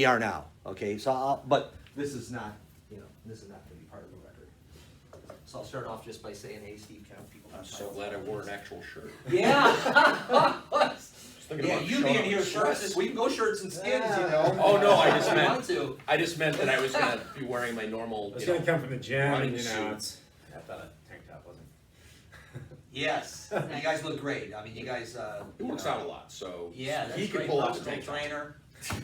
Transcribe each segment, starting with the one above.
are now. Okay, so but this is not, this is not going to be part of the record. So I'll start off just by saying, hey, Steve Kemp, people. I'm so glad I wore an actual shirt. Yeah. Yeah, you being here shirts, we can go shirts and skins, Oh no, I I just meant that I was gonna be wearing my normal. It's gonna come from the gym, running and suit. I thought a tank top wasn't. Yes, you guys look great. I mean, you guys. It works out a lot, so Yeah, that's he could great. pull off the Personal tank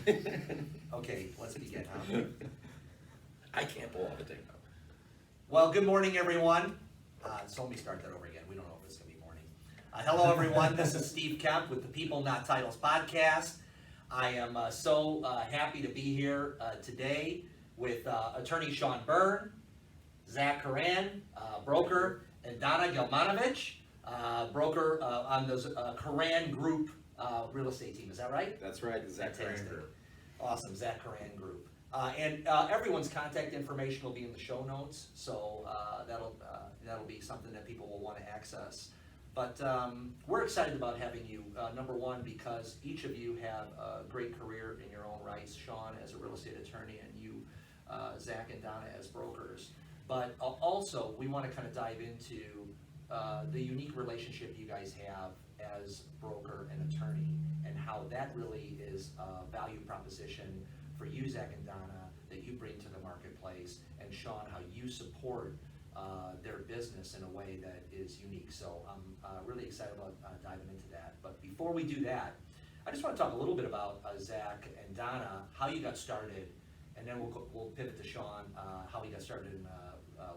top. trainer. Okay, let's begin. Huh? I can't pull off a tank top. Well, good morning, everyone. So let me start that over again. We don't know if it's going to be morning. Hello, everyone. This is Steve Kemp with the People Not Titles podcast. I am so happy to be here today with attorney Sean Byrne, Zach Koran, broker, and Donna Gelmanovich, broker on the Koran Group real estate team. Is that right? That's right, the Zach Koran Group. Awesome, Zach Koran Group. And everyone's contact information will be in the show notes, so that'll be something that people will want to access. But we're excited about having you, number one, because each of you have a great career in your own rights. Sean as a real estate attorney, and you, Zach and Donna, as brokers. But also, we want to kind of dive into the unique relationship you guys have as broker and attorney, and how that really is a value proposition for you, Zach and Donna, that you bring to the marketplace, and Sean, how you support their business in a way that is unique. So I'm really excited about diving into that. But before we do that, I just want to talk a little bit about Zach and Donna, how you got started, and then we'll pivot to Sean, how he got started in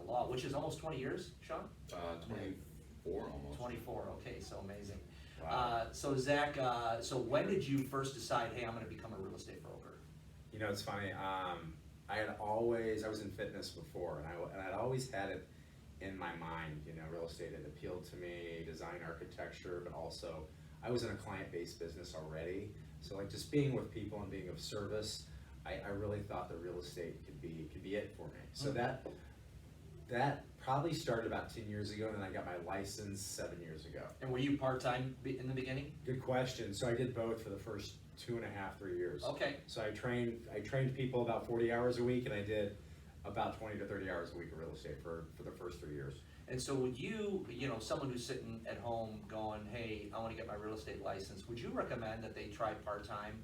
law, which is almost 20 years, Sean? 24 almost. 24, okay, so amazing. Wow. So Zach, so when did you first decide, hey, I'm going to become a real estate broker? You know, it's funny. I was in fitness before, and I'd always had it in my mind. You know, real estate had appealed to me, design, architecture, but also I was in a client-based business already. So like just being with people and being of service, I really thought that real estate could be it for me. So that probably started about 10 years ago, and then I got my license 7 years ago. And were you part-time in the beginning? Good question. So I did both for the first 2.5, 3 years. Okay. So I trained people about 40 hours a week, and I did about 20 to 30 hours a week of real estate for the first 3 years. And so would you, someone who's sitting at home going, hey, I want to get my real estate license, would you recommend that they try part-time?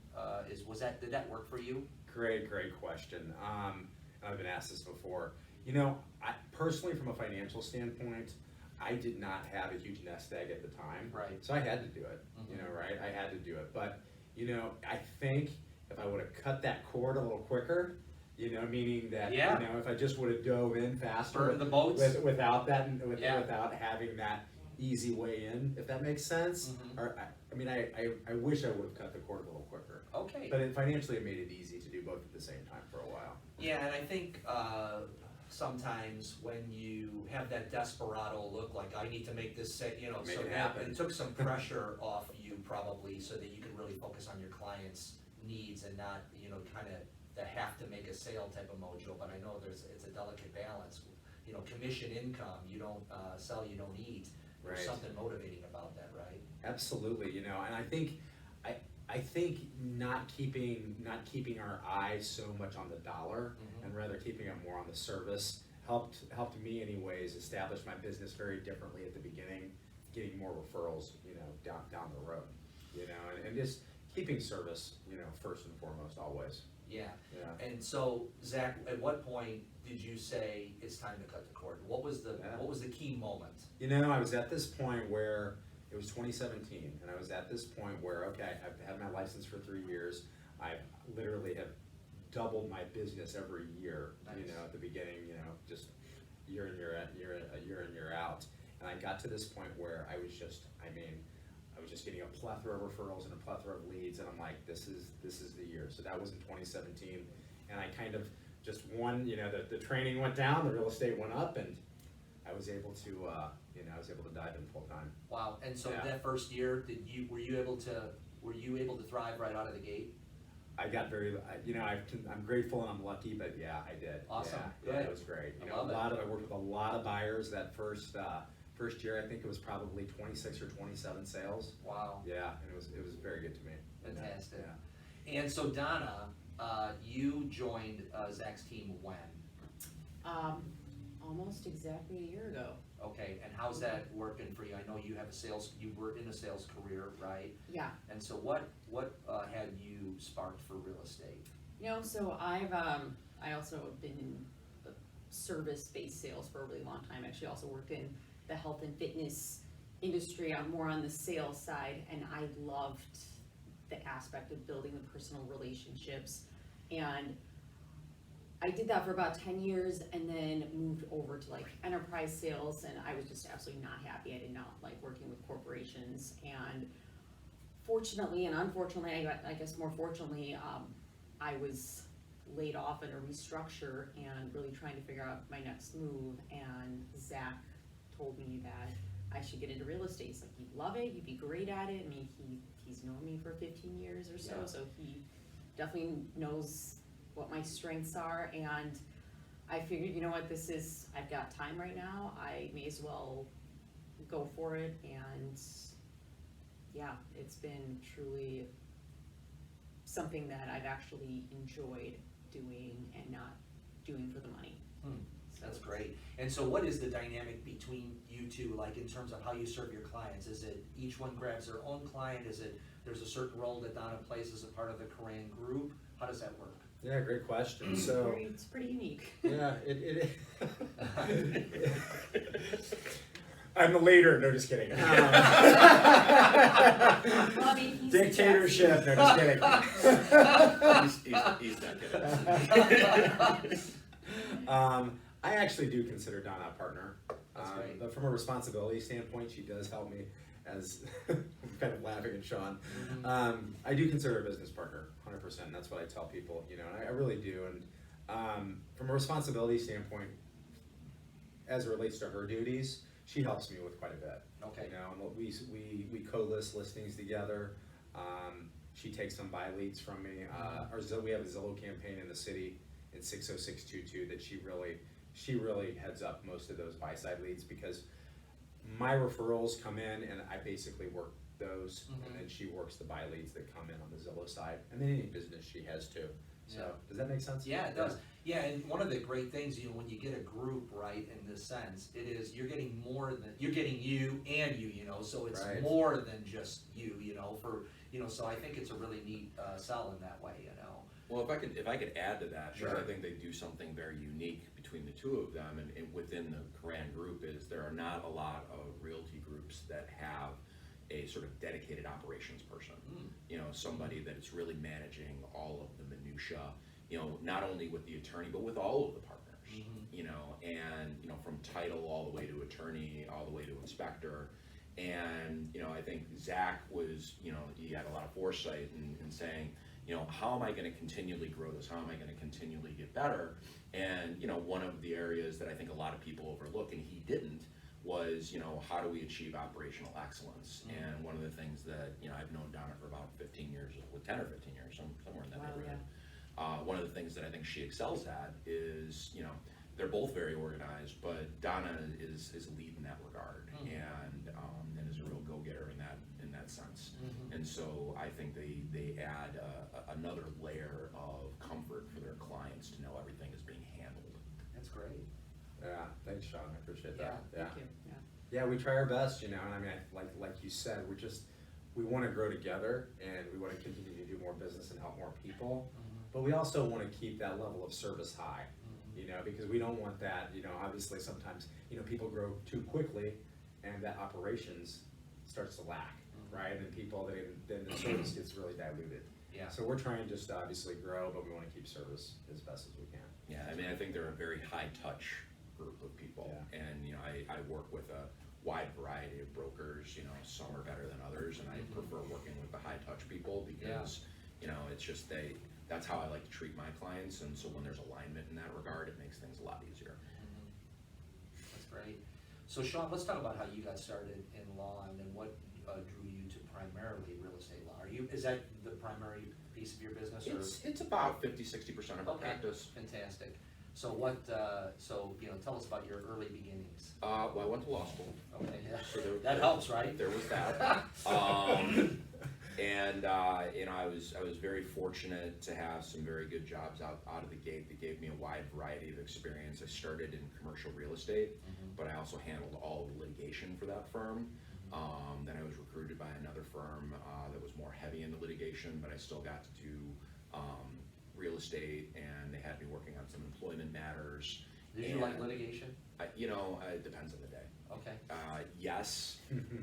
Did that work for you? Great question. And I've been asked this before. You know, I personally, from a financial standpoint, I did not have a huge nest egg at the time. Right. So I had to do it, Mm-hmm. right? I had to do it. But, I think if I would have cut that cord a little quicker, meaning that, if I just would have dove in faster. Burn the boats. Without having that easy way in, if that makes sense. Mm-hmm. Or, I wish I would have cut the cord a little quicker. Okay. But financially, it made it easy to do both at the same time for a while. Yeah, and I think sometimes when you have that desperado look, like I need to make this set, Make so it that happen. it took some pressure off you probably, so that you can really focus on your clients' needs and not, kind of the have to make a sale type of mojo. But I know it's a delicate balance. Commission income, you don't sell, you don't eat. There's Right. something motivating about that, right? Absolutely, and I think not keeping our eye so much on the dollar, Mhm. and rather keeping it more on the service helped me anyways establish my business very differently at the beginning, getting more referrals, down the road, and just keeping service, first and foremost always. Yeah. Yeah. And so, Zach, at what point did you say it's time to cut the cord? What was the key moment? I was at this point where it was 2017, and I was at this point where, okay, I've had my license for 3 years. I literally have doubled my business every year. Nice. At the beginning, just year in, year out. And I got to this point where I was just getting a plethora of referrals and a plethora of leads, and I'm like, this is the year. So that was in 2017, and I kind of just the training went down, the real estate went up, and I was able to dive in full time. Wow. And so Yeah. that first year, were you able to thrive right out of the gate? I got I'm grateful and I'm lucky, but yeah, I did. Awesome. Yeah, Good. it was great. I love it. I worked with a lot of buyers that first year. I think it was probably 26 or 27 sales. Wow. Yeah, and it was very good to me. Fantastic. Yeah. And so Donna, You joined Zach's team when? Almost exactly a year ago. Okay, and how's that working for you? I know you have you were in a sales career, right? Yeah. And so what had you sparked for real estate? So I also have been in service-based sales for a really long time. Actually also worked in the health and fitness industry. I'm more on the sales side, and I loved the aspect of building the personal relationships. And I did that for about 10 years and then moved over to like enterprise sales, and I was just absolutely not happy. I did not like working with corporations, and fortunately and unfortunately, I guess more fortunately, I was laid off in a restructure and really trying to figure out my next move, and Zach told me that I should get into real estate. He's like, you'd love it, you'd be great at it. I mean, he's known me for 15 years or so, Yeah. so he definitely knows what my strengths are, and I figured, you know what, I've got time right now, I may as well go for it, and yeah, it's been truly something that I've actually enjoyed doing and not doing for the money. That's great. And so what is the dynamic between you two, like in terms of how you serve your clients? Is it each one grabs their own client? Is it there's a certain role that Donna plays as a part of the Koran Group? How does that work? Yeah, great question. So, It's pretty unique. yeah, I'm the leader. No, just kidding. Well, I mean, he's Dictatorship. No, just kidding. He's not kidding. I actually do consider Donna a partner. That's great. But from a responsibility standpoint, she does help me. As I'm kind of laughing at Sean, I do consider her a business partner, 100%. And that's what I tell people, and I really do. And from a responsibility standpoint, as it relates to her duties, she helps me with quite a bit. Okay. And we co-list listings together. She takes some buy leads from me. We have a Zillow campaign in the city in 60622 that she really heads up most of those buy side leads, because my referrals come in and I basically work those, and then she works the buy leads that come in on the Zillow side, and then any business she has too. So Yeah. Does that make sense? Yeah, it does. Yeah, and one of the great things, when you get a group, right, in this sense, it is you're getting you and you, so it's Right. more than just you, so I think it's a really neat sell in that way, Well, if I could add to that, because Sure. I think they do something very unique between the two of them, and within the Koran Group, is there are not a lot of realty groups that have a sort of dedicated operations person. Somebody that is really managing all of the minutia, not only with the attorney, but with all of the partners. And from title all the way to attorney, all the way to inspector. And I think Zach was, he had a lot of foresight in saying, how am I going to continually grow this? How am I going to continually get better? And, one of the areas that I think a lot of people overlook, and he didn't, was, how do we achieve operational excellence? And one of the things that, I've known Donna for about 15 years, with 10 or 15 years, somewhere in that neighborhood. One of the things that I think she excels at is, they're both very organized, but Donna is a lead in that regard, and is a real go-getter in that sense. And so I think they add another layer of comfort for their clients to know everything is being handled. That's great. Yeah, thanks, Sean. I appreciate that. Thank you. Yeah, we try our best, and I mean, like you said, we want to grow together, and we want to continue to do more business and help more people, but we also want to keep that level of service high, because we don't want that, obviously sometimes, people grow too quickly, and that operations starts to lack, right? And then the service gets really diluted. Yeah. So we're trying just to obviously grow, but we want to keep service as best as we can. Yeah, I mean, I think they're a very high-touch group of people, and I work with a wide variety of brokers. Some are better than others, and I prefer working with the high-touch people because it's just that's how I like to treat my clients, and so when there's alignment in that regard, it makes things a lot easier. That's great. So Sean, let's talk about how you got started in law, and then what drew you to primarily real estate law. Is that the primary piece of your business, or? It's about 50-60% of our practice. Fantastic. So tell us about your early beginnings. Well, I went to law school. Okay, yeah. So That helps, right? There was that. And you know, I was very fortunate to have some very good jobs out of the gate that gave me a wide variety of experience. I started in commercial real estate, but I also handled all of the litigation for that firm. Then I was recruited by another firm that was more heavy in the litigation, but I still got to do real estate, and they had me working on some employment matters. Did you like litigation? You know, it depends on the day. Okay. Yes,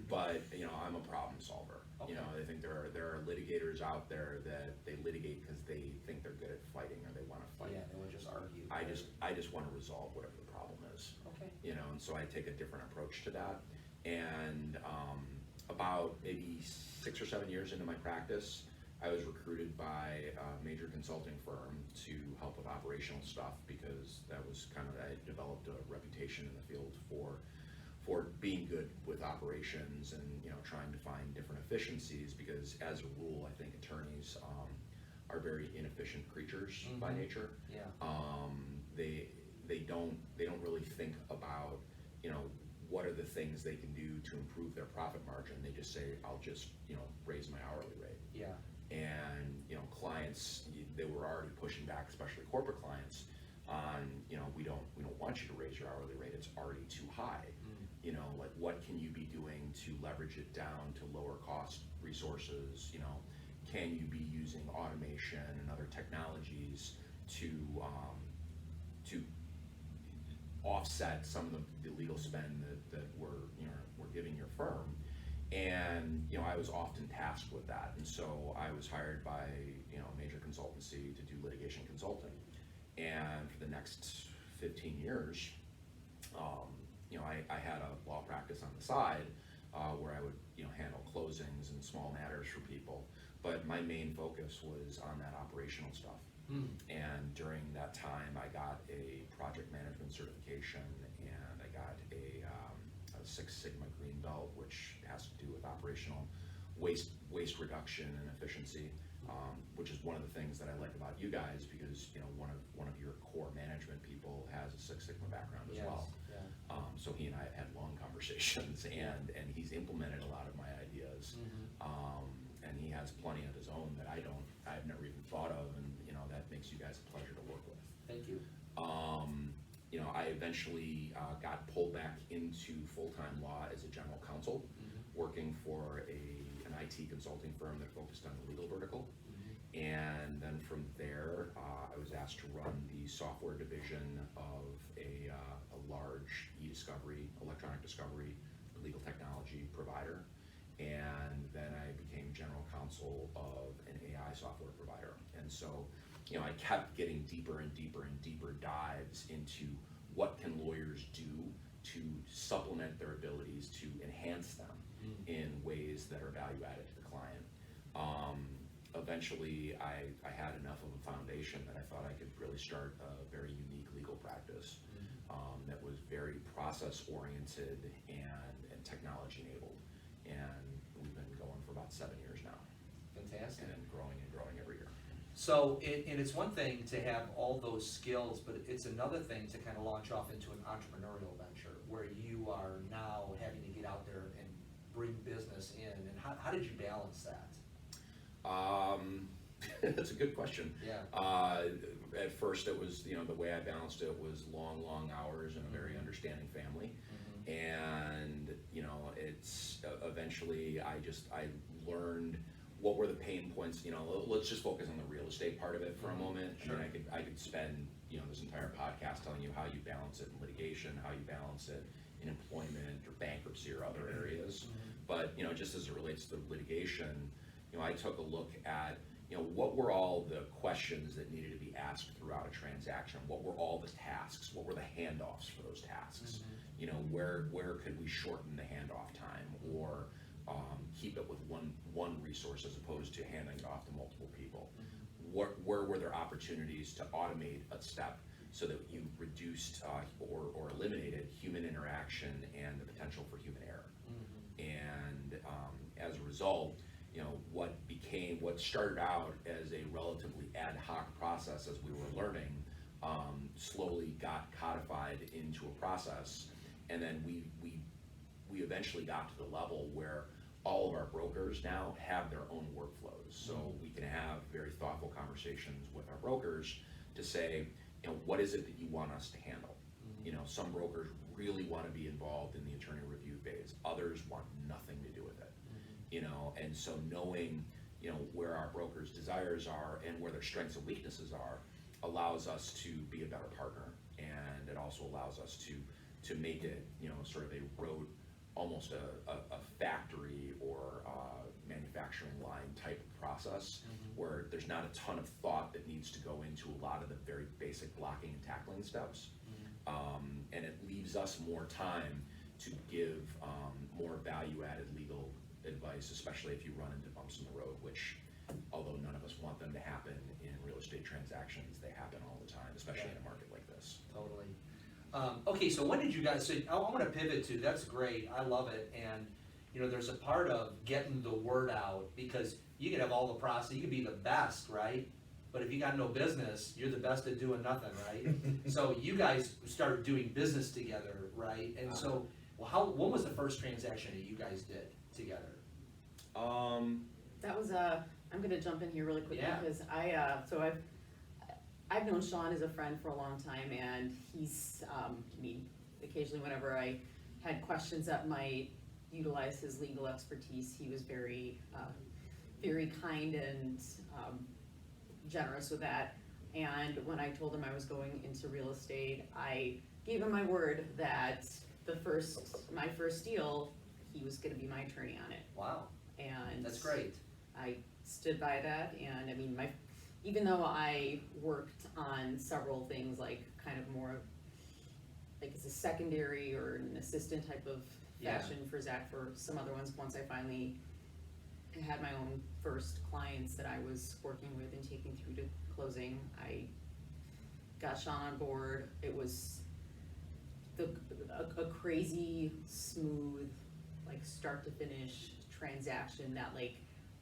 but you know, I'm a problem solver. Okay. You know, I think there are litigators out there that they litigate because they think they're good at fighting or they want to fight. Yeah, they would just argue. I just want to resolve whatever the problem is. Okay. You know, and so I take a different approach to that. And about maybe 6 or 7 years into my practice, I was recruited by a major consulting firm to help with operational stuff, because that was kind of, I developed a reputation in the field for being good with operations and, you know, trying to find different efficiencies, because as a rule, I think attorneys are very inefficient creatures by nature. Yeah. They don't really think about, you know, what are the things they can do to improve their profit margin. They just say, I'll just, you know, raise my hourly rate. Yeah. And, you know, clients, they were already pushing back, especially corporate clients, on, you know, we don't want you to raise your hourly rate, it's already too high. You know, like, what can you be doing to leverage it down to lower cost resources? You know, can you be using automation and other technologies to offset some of the legal spend that we're giving your firm? And, you know, I was often tasked with that, and so I was hired by, you know, a major consultancy to do litigation consulting. And for the next 15 years, you know, I had a law practice on the side where I would, you know, handle closings and small matters for people, but my main focus was on that operational stuff. And during that time, I got a project management certification, and I got a Six Sigma Green Belt, which has to do with operational waste reduction and efficiency, which is one of the things that I like about you guys, because, you know, one of your core management people has a Six Sigma background as well. Yeah. So he and I have had long conversations, and he's implemented a lot of my ideas, and he has plenty of his own that I've never even thought of, and, you know, that makes you guys a pleasure to work with. Thank you. You know, I eventually got pulled back into full-time law as a general counsel, working for an IT consulting firm that focused on the legal vertical. And then from there, I was asked to run the software division of a large electronic discovery legal technology provider. And then I became general counsel of an AI software provider. And so, you know, I kept getting deeper and deeper and deeper dives into what can lawyers do to supplement their abilities to enhance them in ways that are value added to the client. Eventually, I had enough of a foundation that I thought I could really start a very unique legal practice that was very process oriented and technology enabled. And we've been going for about 7 years now. Fantastic. And growing every year. So, and it's one thing to have all those skills, but it's another thing to kind of launch off into an entrepreneurial venture where you are now having to get out there and bring business in. And how did you balance that? That's a good question. Yeah. At first, it was, you know, the way I balanced it was long hours and a very understanding family. And, you know, it's eventually I learned what were the pain points. You know, let's just focus on the real estate part of it for a moment. Sure. I mean, I could spend, you know, this entire podcast telling you how you balance it in litigation, how you balance it in employment or bankruptcy or other areas. But, you know, just as it relates to litigation, you know, I took a look at, you know, what were all the questions that needed to be asked throughout a transaction? What were all the tasks? What were the handoffs for those tasks? You know, where could we shorten the handoff time, or keep it with one resource as opposed to handing it off to multiple people? Where were there opportunities to automate a step so that you reduced or eliminated human interaction and the potential for human error? And as a result, you know, what started out as a relatively ad hoc process as we were learning slowly got codified into a process, and then we eventually got to the level where all of our brokers now have their own workflows. So we can have very thoughtful conversations with our brokers to say, what is it that you want us to handle? Some brokers really want to be involved in the attorney review phase. Others want nothing to do with it. And so knowing, where our brokers' desires are and where their strengths and weaknesses are allows us to be a better partner. And it also allows us to make it, sort of a road, almost a factory or manufacturing line type of process where there's not a ton of thought that needs to go into a lot of the very basic blocking and tackling steps. And it leaves us more time to give more value-added legal advice, especially if you run into bumps in the road, which, although none of us want them to happen in real estate transactions, they happen all the time, especially in a market like this. Totally. Okay, so when did you guys, so I want to pivot to, that's great, I love it, and there's a part of getting the word out, because you can have all the process, you can be the best, right? But if you got no business, you're the best at doing nothing, right? So you guys started doing business together, right? And so, when was the first transaction that you guys did together? That was I'm gonna jump in here really quick Yeah. because I've known Sean as a friend for a long time, and he's occasionally whenever I had questions that might utilize his legal expertise, he was very very kind and generous with that. And when I told him I was going into real estate, I gave him my word that my first deal, he was gonna be my attorney on it. Wow, And that's great. I stood by that, and even though I worked on several things, like kind of more like as a secondary or an assistant type of fashion for Zach for some other ones, once I finally had my own first clients that I was working with and taking through to closing, I got Sean on board. It was a crazy smooth, like start to finish transaction that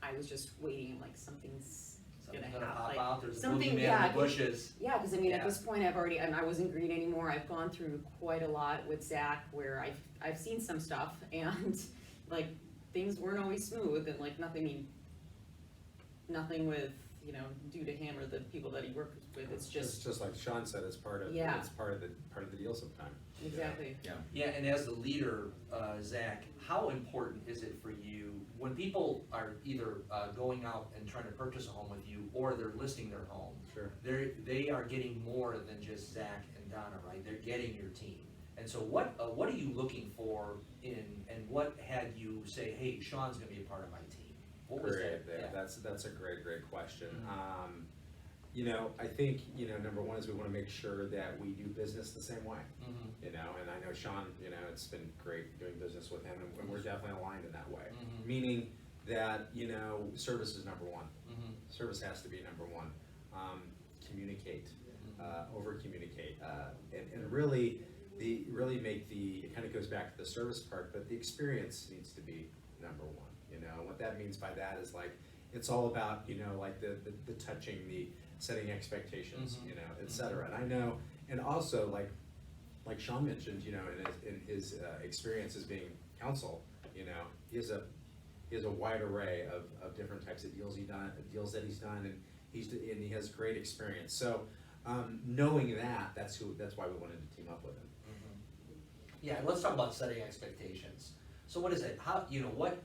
I was just waiting, something's Something's gonna pop happen. out, there's a something- movie man yeah, in the bushes. Yeah, because Yeah. at this point I wasn't green anymore. I've gone through quite a lot with Zach where I've seen some stuff and things weren't always smooth and nothing with due to him or the people that he works with. It's just like Sean said, it's part of the deal sometimes. exactly. Yeah, and as the leader, Zach, how important is it for you when people are either going out and trying to purchase a home with you, or they're listing their home? Sure. They are getting more than just Zach and Donna, right? They're getting your team. And so what are you looking for and what had you say, hey, Sean's gonna be a part of my team? What was Great, that? that's a great question. Mhm. I think, number one is we wanna make sure that we do business the same way. Mhm. And I know Sean, it's been great doing business with him, and we're definitely aligned in that way. Mhm. Meaning that, service is number one. Mhm. Service has to be number one. Communicate, over communicate, and really make it kind of goes back to the service part, but the experience needs to be number one. What that means by that is it's all about, the touching, the setting expectations, Mhm. et cetera. And I know, and also like Sean mentioned, in his experience as being counsel, he has a wide array of different types of deals that he's done, and he has great experience. So knowing that's why we wanted to team up with him. Yeah, let's talk about setting expectations. So what is it? How, what,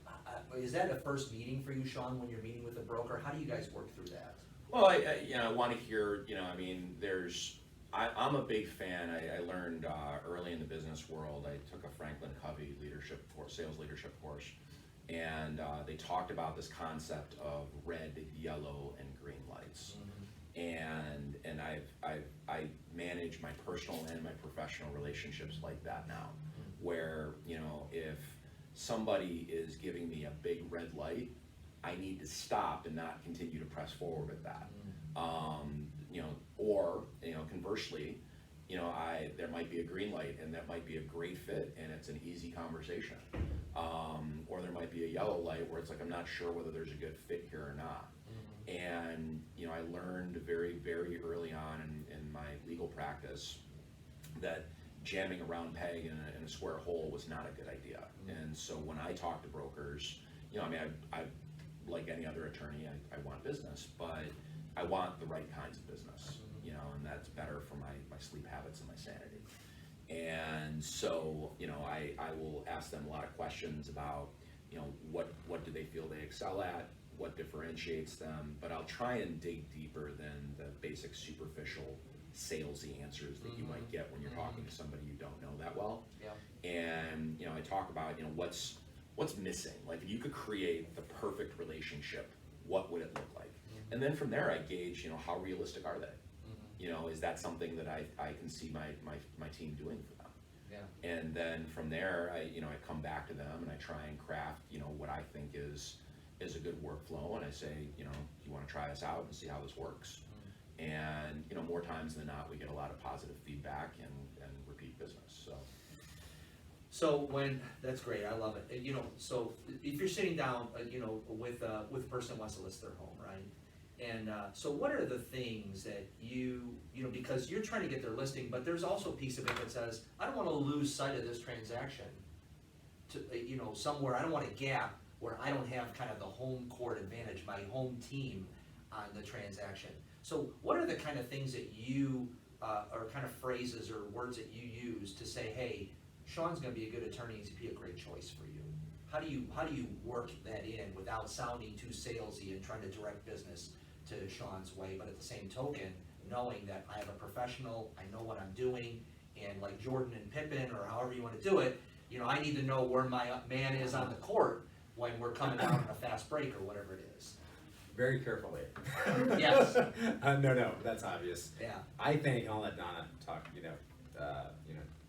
is that a first meeting for you, Sean, when you're meeting with a broker? How do you guys work through that? Well, I want to hear, I'm a big fan. I learned early in the business world, I took a Franklin Covey sales leadership course, and they talked about this concept of red, yellow, and green lights. And I manage my personal and my professional relationships like that now, where, if somebody is giving me a big red light, I need to stop and not continue to press forward with that. Or conversely, there might be a green light and that might be a great fit and it's an easy conversation. Or there might be a yellow light where it's I'm not sure whether there's a good fit here or not. And, I learned very, very early on in my legal practice that jamming a round peg in a square hole was not a good idea. And so when I talk to brokers, You know, I mean, I like any other attorney, I want business, but I want the right kinds of business, you know, and that's better for my sleep habits and my sanity. And so, you know, I will ask them a lot of questions about, you know, what do they feel they excel at, what differentiates them, but I'll try and dig deeper than the basic superficial salesy answers that you might get when you're talking to somebody you don't know that well. Yeah. And, you know, I talk about, you know, what's missing. Like, if you could create the perfect relationship, what would it look like? And then from there I gauge, you know, how realistic are they? You know, is that something that I can see my team doing for them? Yeah. And then from there, I come back to them and I try and craft, you know, what I think is a good workflow, and I say, you know, do you want to try us out and see how this works? And, you know, more times than not, we get a lot of positive feedback and repeat business. So that's great, I love it. You know, so if you're sitting down, you know, with a person that wants to list their home, right? And so what are the things that you know, because you're trying to get their listing, but there's also a piece of it that says, I don't want to lose sight of this transaction to, you know, somewhere. I don't want a gap where I don't have kind of the home court advantage, my home team on the transaction. So what are the kind of things that you, or kind of phrases or words that you use to say, hey, Sean's gonna be a good attorney, he's gonna be a great choice for you? How do you work that in without sounding too salesy and trying to direct business to Sean's way, but at the same token, knowing that I have a professional, I know what I'm doing, and like Jordan and Pippen, or however you wanna do it, you know, I need to know where my man is on the court when we're coming down on a fast break or whatever it is. Very carefully. Yes. No, that's obvious. Yeah. I think, I'll let Donna talk,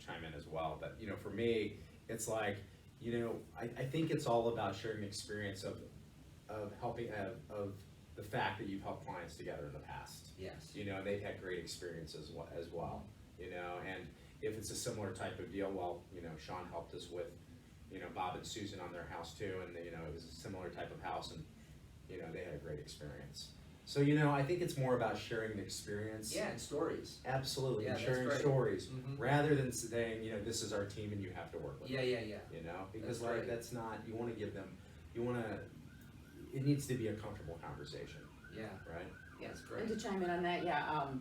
chime in as well, but, you know, for me, it's like, you know, I think it's all about sharing the experience of helping, of the fact that you've helped clients together in the past. Yes. You know, they've had great experiences as well, you know, and if it's a similar type of deal, well, you know, Sean helped us with, you know, Bob and Susan on their house too, and you know, it was a similar type of house, and you know, they had a great experience. So, you know, I think it's more about sharing the experience. Yeah, and stories. Absolutely, Yeah, and that's sharing great. stories, Mhm. rather than saying, you know, this is our team and you have to work with Yeah, them. yeah. You know, because That's like, right. that's not, you wanna give them, it needs to be a comfortable conversation, Yeah, right? yeah, it's And great. to chime in on that, yeah,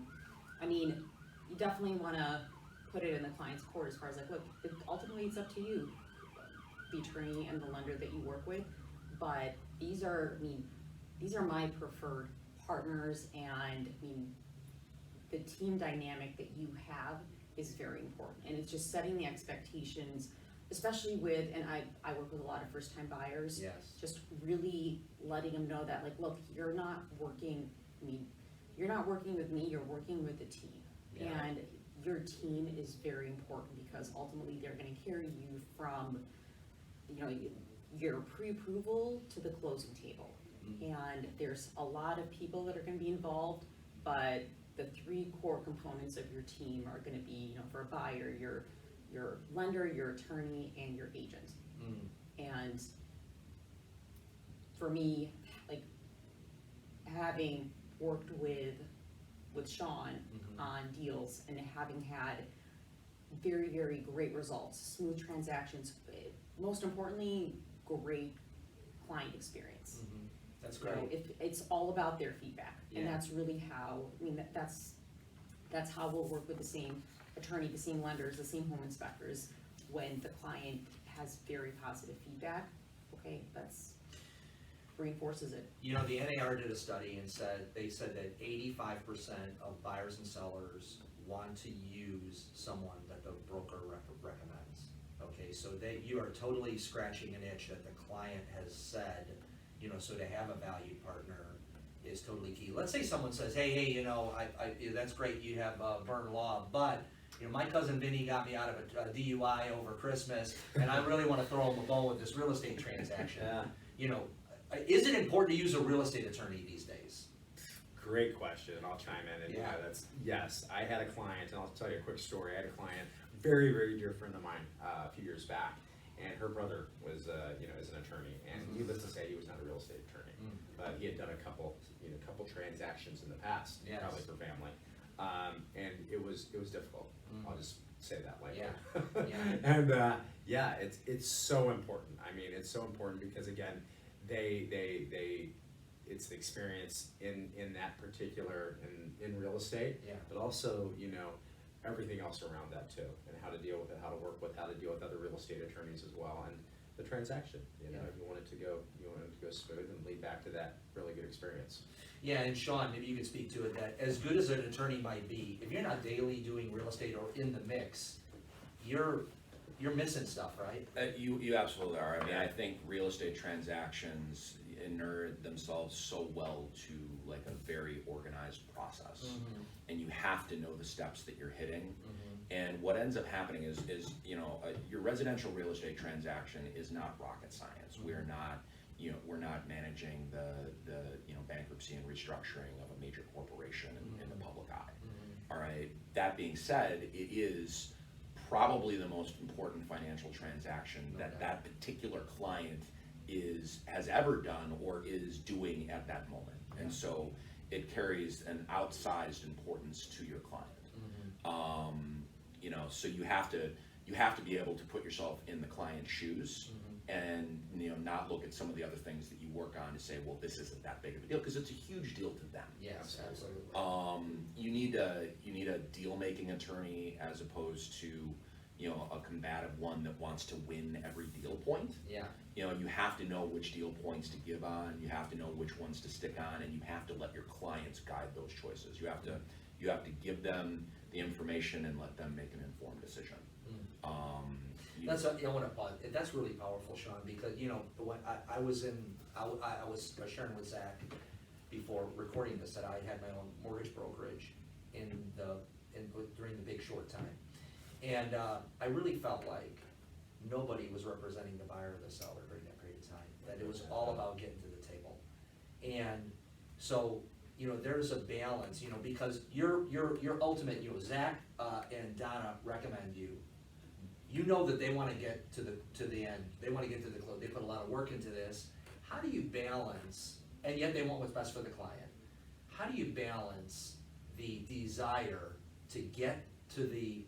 I mean, you definitely wanna put it in the client's court as far as like, look, ultimately it's up to you, the attorney and the lender that you work with, but these are my preferred partners, and I mean, the team dynamic that you have is very important, and it's just setting the expectations, especially with, and I work with a lot of first-time buyers. Yes. Just really letting them know that, like, look, you're not working with me, you're working with the team. Yeah. And your team is very important, because ultimately they're gonna carry you from, you know, your pre-approval to the closing table. And there's a lot of people that are gonna be involved, but the three core components of your team are gonna be, you know, for a buyer, your lender, your attorney, and your agent. And for me, like, having worked with Sean on deals and having had very, very great results, smooth transactions, most importantly, great client experience. That's You know, great. it's all about their feedback, and Yeah. that's really how, I mean, that's how we'll work with the same attorney, the same lenders, the same home inspectors. When the client has very positive feedback, okay, that's reinforces it. You know, the NAR did a study and they said that 85% of buyers and sellers want to use someone that the broker recommends. Okay, so you are totally scratching an itch that the client has said, you know, so to have a valued partner is totally key. Let's say someone says, hey, you know, that's great, you have Byrne Law, but, you know, my cousin Vinny got me out of a DUI over Christmas, and I really want to throw him a bone with this real estate transaction. Yeah. You know, is it important to use a real estate attorney these days? Great question, and I'll chime in, and Yeah. yes, I had a client, and I'll tell you a quick story. I had a client, very, very dear friend of mine, a few years back, and her brother was, is an attorney, and needless to say, he was not a real estate attorney, but he had done a couple transactions in the past, Yes. probably for family, and it was difficult. I'll just say that lightly. Yeah. And it's so important. I mean, it's so important because again, it's the experience in that particular, in real estate. Yeah. But also, everything else around that too, and how to deal with it, how to work with, how to deal with other real estate attorneys as well, and the transaction, Yeah. you want it to go smooth and lead back to that really good experience. Yeah, and Sean, maybe you could speak to it, that as good as an attorney might be, if you're not daily doing real estate or in the mix, you're missing stuff, right? You absolutely are. I mean, I think real estate transactions inure themselves so well to like a very organized process. And you have to know the steps that you're hitting. And what ends up happening is your residential real estate transaction is not rocket science. We're not managing the bankruptcy and restructuring of a major corporation in the public eye. All right. That being said, it is probably the most important financial transaction that particular client has ever done or is doing at that moment. And so it carries an outsized importance to your client. So you have to be able to put yourself in the client's shoes and not look at some of the other things that you work on to say, well, this isn't that big of a deal, because it's a huge deal to them. Yes, absolutely. You need a deal-making attorney as opposed to a combative one that wants to win every deal point. Yeah. You have to know which deal points to give on, you have to know which ones to stick on, and you have to let your clients guide those choices. You have to give them the information and let them make an informed decision. That's what I want to pause. That's really powerful, Sean, because when I was sharing with Zach before recording this that I had my own mortgage brokerage during the Big Short time, and I really felt like nobody was representing the buyer or the seller during that period of time. That it was all about getting to the table, and so there's a balance, because your ultimate, Zach and Donna recommend you. That they want to get to the end. They want to get to the close. They put a lot of work into this. How do you balance, and yet they want what's best for the client. How do you balance the desire to get to the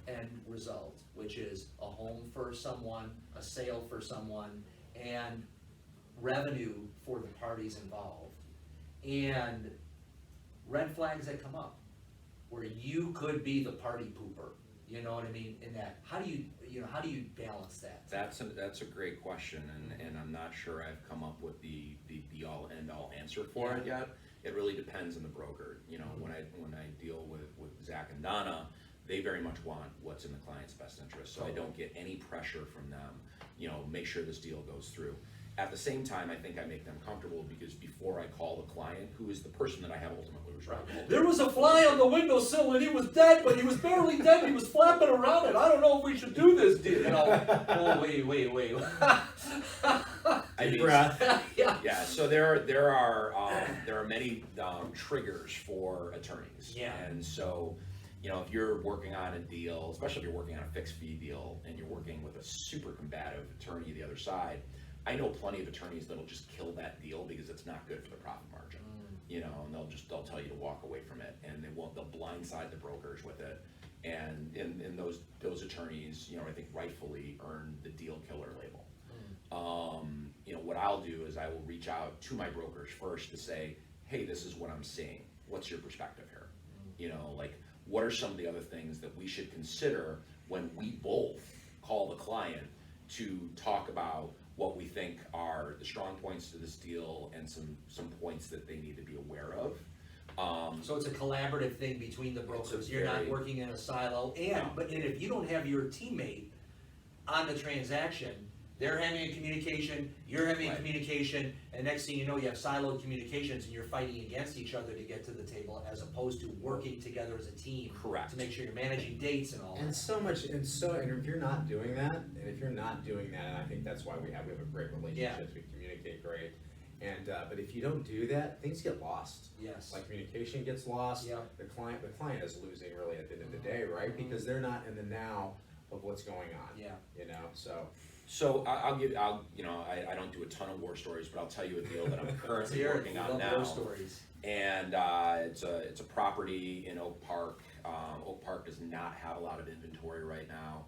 end result, which is a home for someone, a sale for someone, and revenue for the parties involved, and red flags that come up where you could be the party pooper? You know what I mean? In that, how do you balance that? That's a great question, and I'm not sure I've come up with the be all end all answer for it yet. It really depends on the broker. When I deal with Zach and Donna, they very much want what's in the client's best interest. So I don't get any pressure from them. Make sure this deal goes through. At the same time, I think I make them comfortable, because before I call the client, who is the person that I have ultimately responsible. There was a fly on the windowsill and he was dead, but he was barely dead. He was flapping around it. I don't know if we should do this deal. Oh, wait. Deep breath. Yeah. So there are many triggers for attorneys. Yeah. And so, if you're working on a deal, especially if you're working on a fixed fee deal, and you're working with a super combative attorney the other side, I know plenty of attorneys that'll just kill that deal because it's not good for the profit margin. And they'll tell you to walk away from it, and they'll blindside the brokers with it. And those attorneys, I think rightfully earn the deal killer label. What I'll do is I will reach out to my brokers first to say, hey, this is what I'm seeing. What's your perspective here? What are some of the other things that we should consider when we both call the client to talk about what we think are the strong points to this deal and some points that they need to be aware of. So it's a collaborative thing between the brokers. You're not working in a silo, but if you don't have your teammate on the transaction, they're having a communication, you're having a communication, and next thing you know, you have siloed communications and you're fighting against each other to get to the table, as opposed to working together as a team. Correct. To make sure you're managing dates and all And that. and if you're not doing that, and I think that's why we have a great relationship. We communicate great, and but if you don't do that, things get lost. Yes. Like communication gets lost. Yeah. The client is losing really at the end of the day, right? Because they're not in the now of what's going on. Yeah. So I don't do a ton of war stories, but I'll tell you a deal that I'm currently working on now. Stories. And it's a property in Oak Park. Oak Park does not have a lot of inventory right now.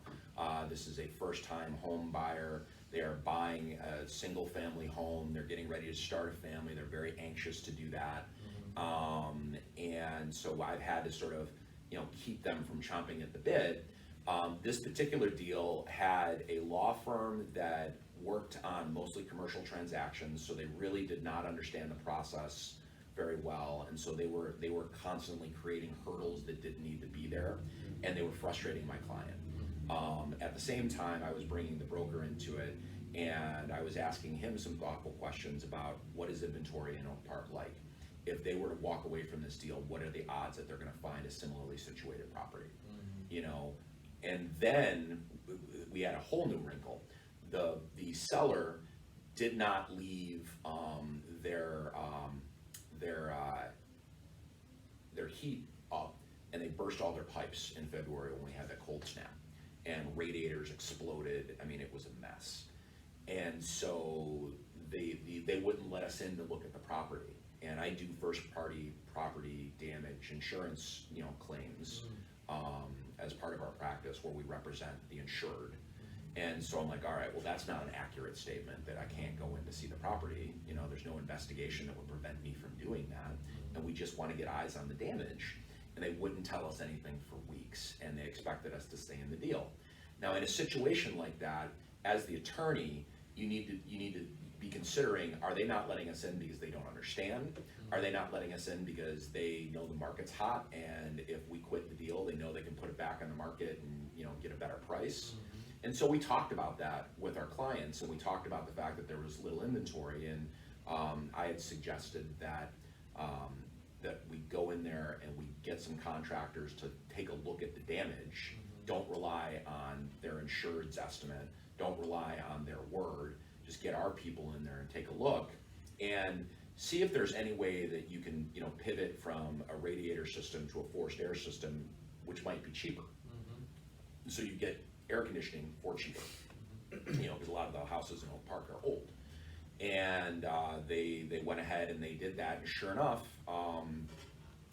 This is a first-time home buyer. They are buying single family home, they're getting ready to start a family, they're very anxious to do that. And so I've had to sort of, keep them from chomping at the bit. This particular deal had a law firm that worked on mostly commercial transactions, so they really did not understand the process very well, and so they were constantly creating hurdles that didn't need to be there, and they were frustrating my client. At the same time, I was bringing the broker into it, and I was asking him some thoughtful questions about what is inventory in Oak Park like. If they were to walk away from this deal, what are the odds that they're going to find a similarly situated property? And then we had a whole new wrinkle. The seller did not leave their heat up, and they burst all their pipes in February when we had that cold snap, and radiators exploded. I mean, it was a mess. And so they wouldn't let us in to look at the property. And I do first party property damage insurance, claims as part of our practice, where we represent the insured. And so I'm like, all right, well, that's not an accurate statement that I can't go in to see the property. There's no investigation that would prevent me from doing that. And we just want to get eyes on the damage. And they wouldn't tell us anything for weeks, and they expected us to stay in the deal. Now, in a situation like that, as the attorney, you need to be considering, are they not letting us in because they don't understand? Are they not letting us in because they know the market's hot, and if we quit the deal, they know they can put it back on the market and get a better price? And so we talked about that with our clients, and we talked about the fact that there was little inventory, and I had suggested that that we go in there and we get some contractors to take a look at the damage. Don't rely on their insured's estimate. Don't rely on their word. Just get our people in there and take a look and see if there's any way that you can, pivot from a radiator system to a forced air system, which might be cheaper. So you get air conditioning for cheaper, because a lot of the houses in Oak Park are old. And they went ahead and they did that, and sure enough,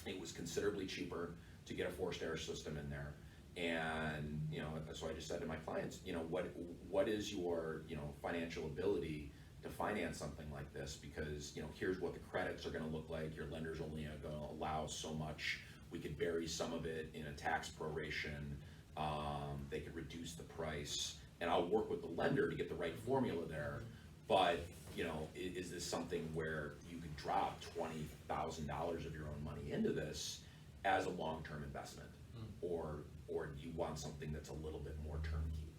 it was considerably cheaper to get a forced air system in there. And so I just said to my clients, what is your financial ability to finance something like this? Because here's what the credits are going to look like. Your lender's only going to allow so much. We could bury some of it in a tax proration. They could reduce the price, and I'll work with the lender to get the right formula there. But is this something where you could drop $20,000 of your own money into this as a long-term investment, or do you want something that's a little bit more turnkey?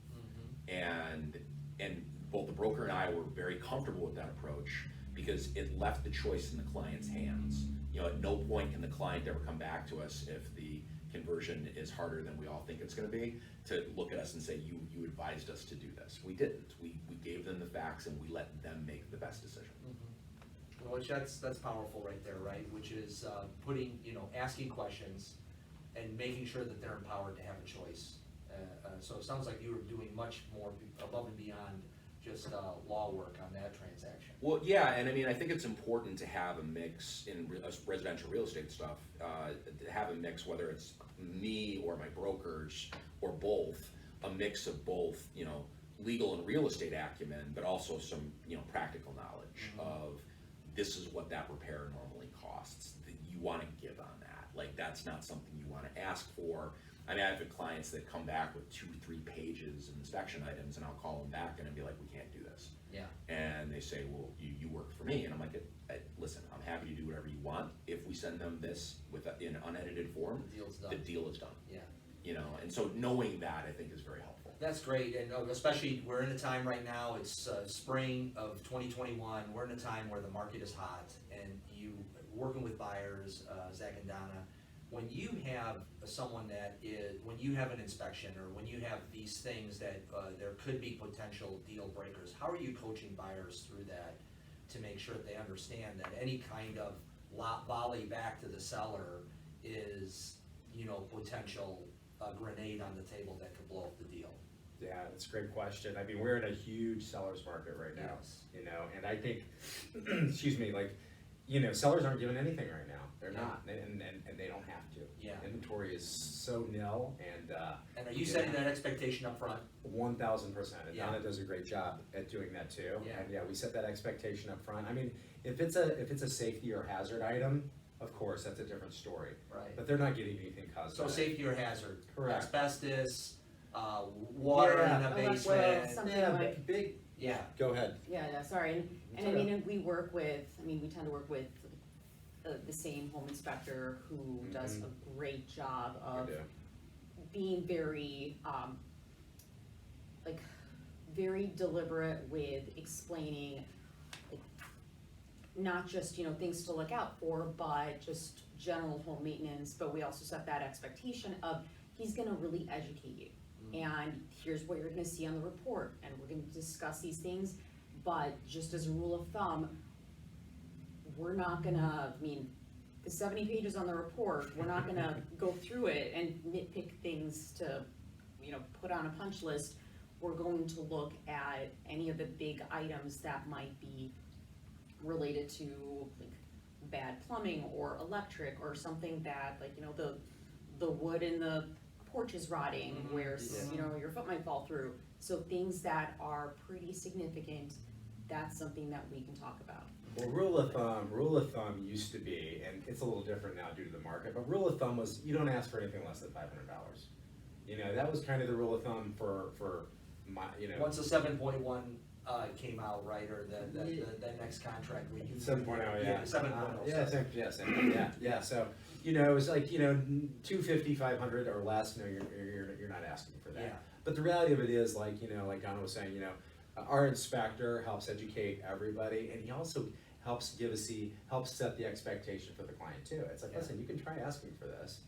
And both the broker and I were very comfortable with that approach, because it left the choice in the client's hands. At no point can the client ever come back to us if the conversion is harder than we all think it's going to be, to look at us and say, you advised us to do this. We didn't. We gave them the facts, and we let them make the best decision. Well, that's powerful right there, right? Which is putting, asking questions and making sure that they're empowered to have a choice. So it sounds like you were doing much more above and beyond just law work on that transaction. Well, yeah, and I mean, I think it's important to have a mix in residential real estate stuff, to have a mix, whether it's me or my brokers or both, a mix of both, legal and real estate acumen, but also some, practical knowledge of this is what that repair normally costs. You want to give on that. Like, that's not something you want to ask for. I mean, I've had clients that come back with 2-3 pages of inspection items, and I'll call them back and I'll be like, we can't do this. Yeah. And they say, well, you work for me. And I'm like, listen, I'm happy to do whatever you want. If we send them this in unedited form, The deal's done. the deal is done. Yeah. And so knowing that, I think, is very helpful. That's great, and especially we're in a time right now, it's spring of 2021, we're in a time where the market is hot, and you, working with buyers, Zach and Donna, when you have someone that is, when you have an inspection, or when you have these things that there could be potential deal breakers, how are you coaching buyers through that to make sure that they understand that any kind of volley back to the seller is, potential grenade on the table that could blow up the deal? Yeah, that's a great question. I mean, we're in a huge seller's market right now, Yes. and I think, excuse me, like, sellers aren't giving anything right now. They're Yeah. not, and they don't have to. Yeah. Inventory is so nil, and And are you setting that expectation up front? 1000%. And Yeah. Donna does a great job at doing that too. Yeah. And yeah, we set that expectation up front. I mean, if it's a safety or hazard item, of course, that's a different story. Right. But they're not getting anything caused So by safety or hazard? Correct. Asbestos, water in Yeah. the Well, basement. something Yeah, like- big. Yeah. Go ahead. Yeah, sorry, and It's I okay. mean, and we tend to work with the same home inspector who does a great job of We do. being very, very deliberate with explaining, like, not just, things to look out for, but just general home maintenance, but we also set that expectation of, he's gonna really educate you. And here's what you're gonna see on the report, and we're gonna discuss these things, but just as a rule of thumb, we're not gonna, the 70 pages on the report, we're not gonna go through it and nitpick things to, put on a punch list. We're going to look at any of the big items that might be related to, like, bad plumbing or electric, or something that, like, the wood in the porch is rotting, where, your foot might fall through. So things that are pretty significant, that's something that we can talk about. Well, rule of thumb used to be, and it's a little different now due to the market, but rule of thumb was, you don't ask for anything less than $500. That was kind of the rule of thumb for my, Once the 7.1 came out, right, or the next contract where you. 7.0, yeah. 7.0. Yeah, so, it was like, 250, 500 or less, you're not asking for that. Yeah. But the reality of it is, like Donna was saying, our inspector helps educate everybody, and he also helps helps set the expectation for the client too. It's like, Yeah. listen, you can try asking for this,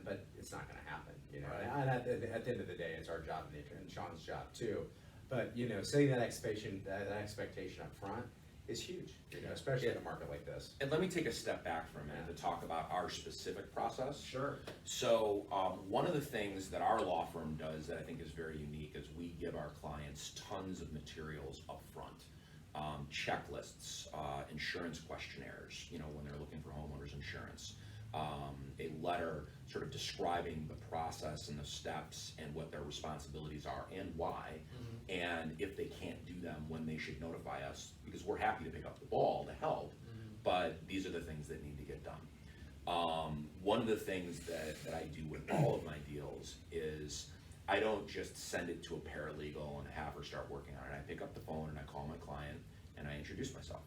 but it's not gonna happen, Right. And at the end of the day, it's our job and Sean's job too. But, setting that expectation up front is huge, especially in a market like this. And let me take a step back for a minute to talk about our specific process. Sure. So, one of the things that our law firm does that I think is very unique is we give our clients tons of materials up front. Checklists, insurance questionnaires, when they're looking for homeowners insurance. A letter sort of describing the process and the steps and what their responsibilities are and why, and if they can't do them, when they should notify us, because we're happy to pick up the ball to help, but these are the things that need to get done. One of the things that I do with all of my deals is I don't just send it to a paralegal and have her start working on it. I pick up the phone and I call my client and I introduce myself.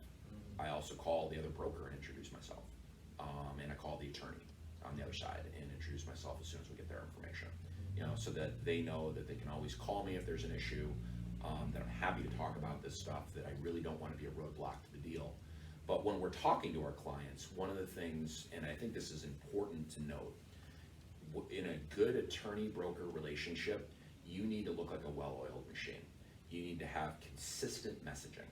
I also call the other broker and introduce myself. And I call the attorney on the other side and introduce myself as soon as we get their information. So that they know that they can always call me if there's an issue, that I'm happy to talk about this stuff, that I really don't want to be a roadblock to the deal. But when we're talking to our clients, one of the things, and I think this is important to note, in a good attorney-broker relationship, you need to look like a well-oiled machine. You need to have consistent messaging.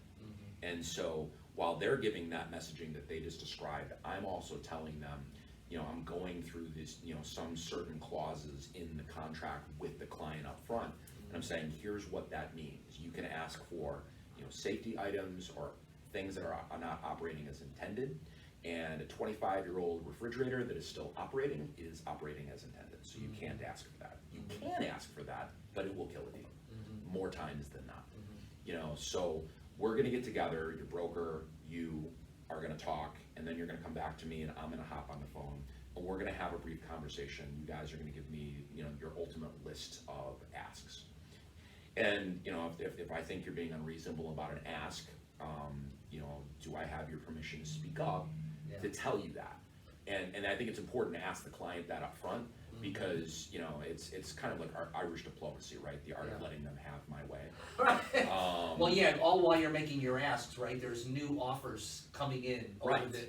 And so while they're giving that messaging that they just described, I'm also telling them, I'm going through this, some certain clauses in the contract with the client up front, and I'm saying, here's what that means. You can ask for, safety items or things that are not operating as intended, and a 25-year-old refrigerator that is still operating is operating as intended, so you can't ask for that. You can ask for that, but it will kill a deal, more times than not. So we're gonna get together, your broker, you are gonna talk, and then you're gonna come back to me and I'm gonna hop on the phone, and we're gonna have a brief conversation. You guys are gonna give me, your ultimate list of asks. And, if I think you're being unreasonable about an ask, do I have your permission to speak up to tell you that? And I think it's important to ask the client that up front, because, it's kind of like our Irish diplomacy, right? The art of letting them have my way. Right. Well, yeah, all while you're making your asks, right, there's new offers coming in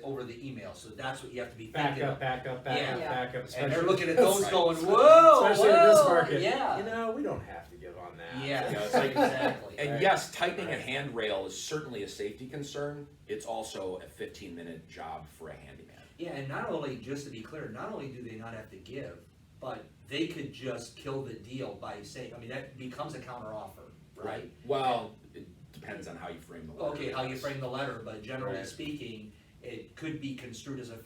over the email, so that's what you have to be thinking of. Back up. And they're looking at those going, Especially whoa, in this market. Yeah. We don't have to give on that. Yeah, You know, it's like- exactly. And right. yes, tightening a handrail is certainly a safety concern. It's also a 15-minute job for a handyman. Yeah, and not only, just to be clear, not only do they not have to give, but they could just kill the deal by saying, that becomes a counteroffer, right? Well, it depends on how you frame the letter. Okay, how you frame the letter, but generally Right. speaking, it could be construed as a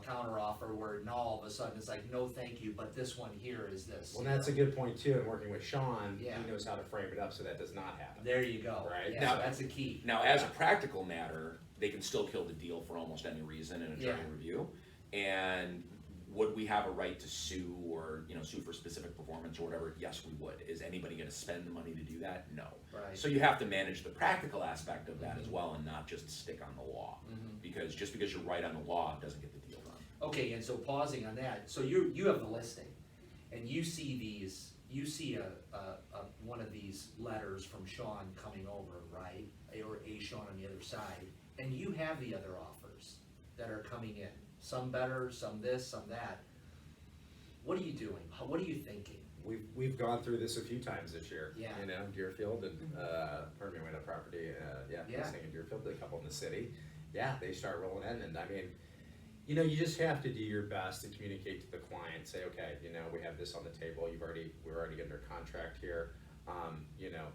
counter offer where now all of a sudden it's like, no, thank you, but this one here is this. Well, that's a good point too, and working with Sean, Yeah. he knows how to frame it up so that does not happen. There you go. Right. Yeah, Now- so that's a key. Now, as a practical matter, they can still kill the deal for almost any reason in attorney Yeah. review. And would we have a right to sue or, sue for specific performance or whatever? Yes, we would. Is anybody gonna spend the money to do that? No. Right. So you have to manage the practical aspect of that as well and not just stick on the law. Because just because you're right on the law doesn't get the deal done. Okay, and so pausing on that, so you have the listing, and you see one of these letters from Sean coming over, right? Or a Sean on the other side, and you have the other offers that are coming in, some better, some this, some that. What are you doing? What are you thinking? We've gone through this a few times this year. Yeah. Deerfield and, pardon me, we had a property, Yeah. listing in Deerfield, a couple in the city. Yeah, they start rolling in, and I mean, you just have to do your best to communicate to the client, say, okay, we have this on the table, we're already under contract here.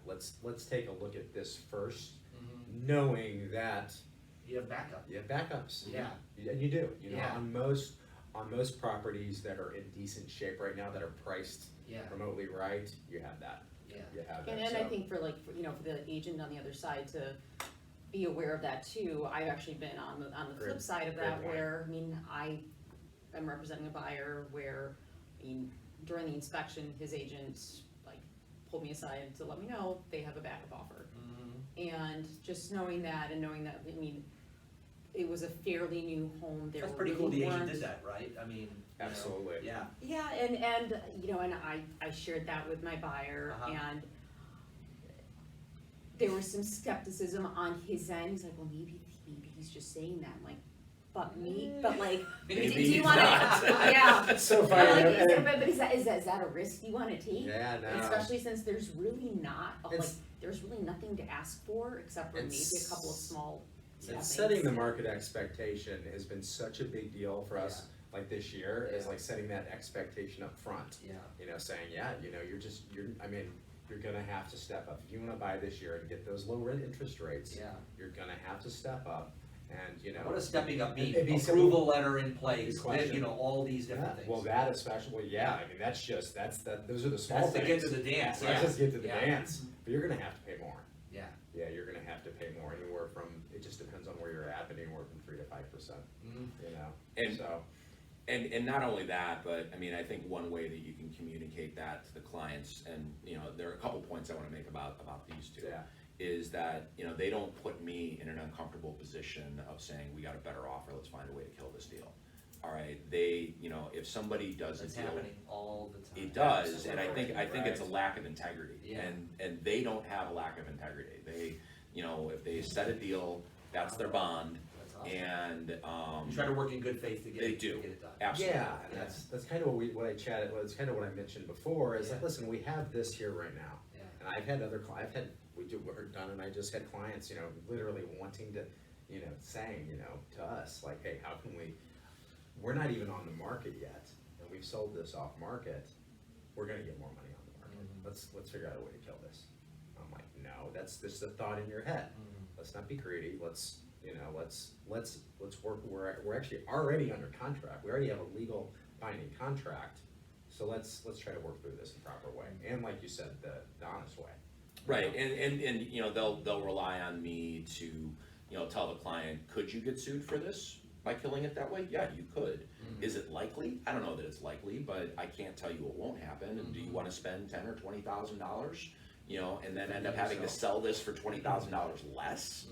Let's take a look at this first, knowing that You have backup. you have backups. Yeah. And you do, Yeah. on most properties that are in decent shape right now, that are priced Yeah, remotely right, you have that. yeah. You have that. And I So- think for the agent on the other side to be aware of that too. I've actually been on the flip Great- side of great that point. where, I am representing a buyer where, during the inspection, his agent pulled me aside to let me know they have a backup offer. And just knowing that and knowing that, it was a fairly new home. There That's were pretty cool really the agent weren't- did that, right? I mean, Absolutely. Yeah, Yeah, and I shared that with my buyer, Uh-huh. and there was some skepticism on his end. He's like, well, maybe he's just saying that. I'm like, but me, but Maybe do you he's want to? not. Yeah. That's so But, funny. but is that a risk you want to take? Yeah, no. Especially since there's really not It's- there's really nothing to ask for except for maybe a couple of small. And things. setting the market expectation has been such a big deal for us, like this year, is Yeah. like setting that expectation up front. yeah. Saying, you're gonna have to step up. If you wanna buy this year and get those low rent interest rates, Yeah. you're gonna have to step up and, What does stepping up mean? It'd be Approval letter in place, Good question. all these different Yeah, things. well, that especially, those are the small That's things. to get to the dance, Let's yeah. just get to the Yeah. dance, but you're gonna have to pay more. Yeah. Yeah, you're gonna have to pay more, anywhere from, it just depends on where you're at, but anywhere from 3 to 5%, And- so. And not only that, but I think one way that you can communicate that to the clients, and there are a couple points I want to make about these two, Yeah. is that they don't put me in an uncomfortable position of saying we got a better offer, let's find a way to kill this deal. All right, if somebody does It's a deal, happening all the time. it does, and I think it's a Right. lack of integrity, Yeah. and they don't have a lack of integrity. They, if they set a deal, that's their bond, That's awesome. and You try to work in good faith to get they it, do. to get it done. Absolutely. Yeah, and that's kind of what I chatted, it's kind of what I mentioned before, is like, Yeah. listen, we have this here right now. Yeah. And I've had Donna and I just had clients, literally wanting to, saying, to us, like, hey, how can we're not even on the market yet, and we've sold this off market, we're gonna get more money on the market. Let's figure out a way to kill this. I'm like, no, that's just a thought in your head. Let's not be greedy, let's work, we're actually already under contract, we already have a legal binding contract, so let's try to work through this in the proper way, and like you said, the honest way. Right, and they'll rely on me to tell the client, could you get sued for this by killing it that way? Yeah, you could. Is it likely? I don't know that it's likely, but I can't tell you it won't happen. And do you want to spend $10,000 or $20,000, and then end up having to sell this for $20,000 less?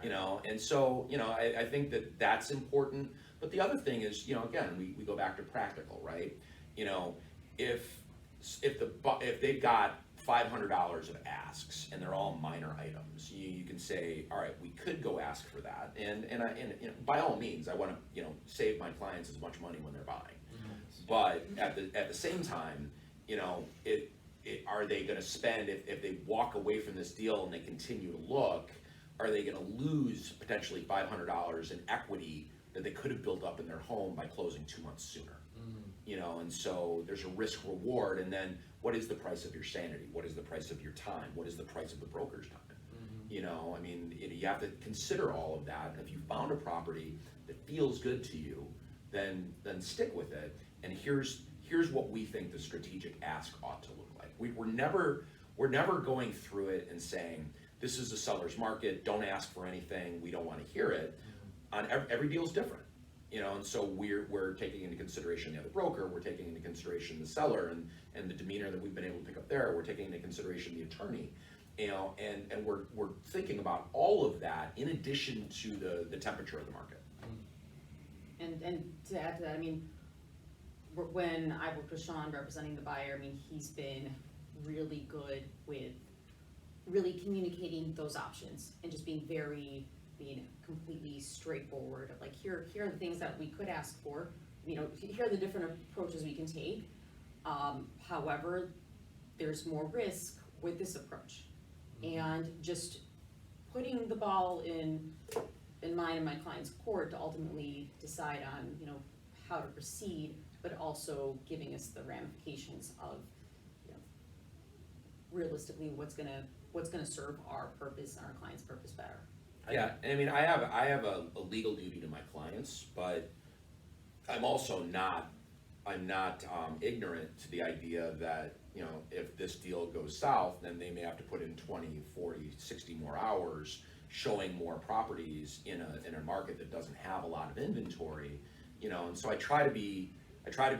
And so I think that's important. But the other thing is, again, we go back to practical, right? If they've got $500 of asks and they're all minor items, you can say, all right, we could go ask for that, and by all means, I want to save my clients as much money when they're buying. But at the same time, are they going to spend, if they walk away from this deal and they continue to look, are they going to lose potentially $500 in equity that they could have built up in their home by closing 2 months sooner? And so there's a risk reward, and then what is the price of your sanity? What is the price of your time? What is the price of the broker's time? You know, I mean, you have to consider all of that. And if you found a property that feels good to you, then stick with it. And here's what we think the strategic ask ought to look like. We're never going through it and saying, this is a seller's market, don't ask for anything, we don't want to hear it. On every deal is different, you know, and so we're taking into consideration the other broker, we're taking into consideration the seller and the demeanor that we've been able to pick up there, we're taking into consideration the attorney, you know, and we're thinking about all of that in addition to the temperature of the market. And to add to that, I mean, when I worked with Sean representing the buyer, I mean, he's been really good with really communicating those options and just being completely straightforward of like, here are the things that we could ask for, you know, here are the different approaches we can take. However, there's more risk with this approach. And just putting the ball in mine and my client's court to ultimately decide on, you know, how to proceed, but also giving us the ramifications of, you know, realistically what's gonna serve our purpose and our client's purpose better. Yeah, and I mean, I have a legal duty to my clients, but I'm also not ignorant to the idea that, you know, if this deal goes south, then they may have to put in 20, 40, 60 more hours showing more properties in a market that doesn't have a lot of inventory, you know, and so I try to be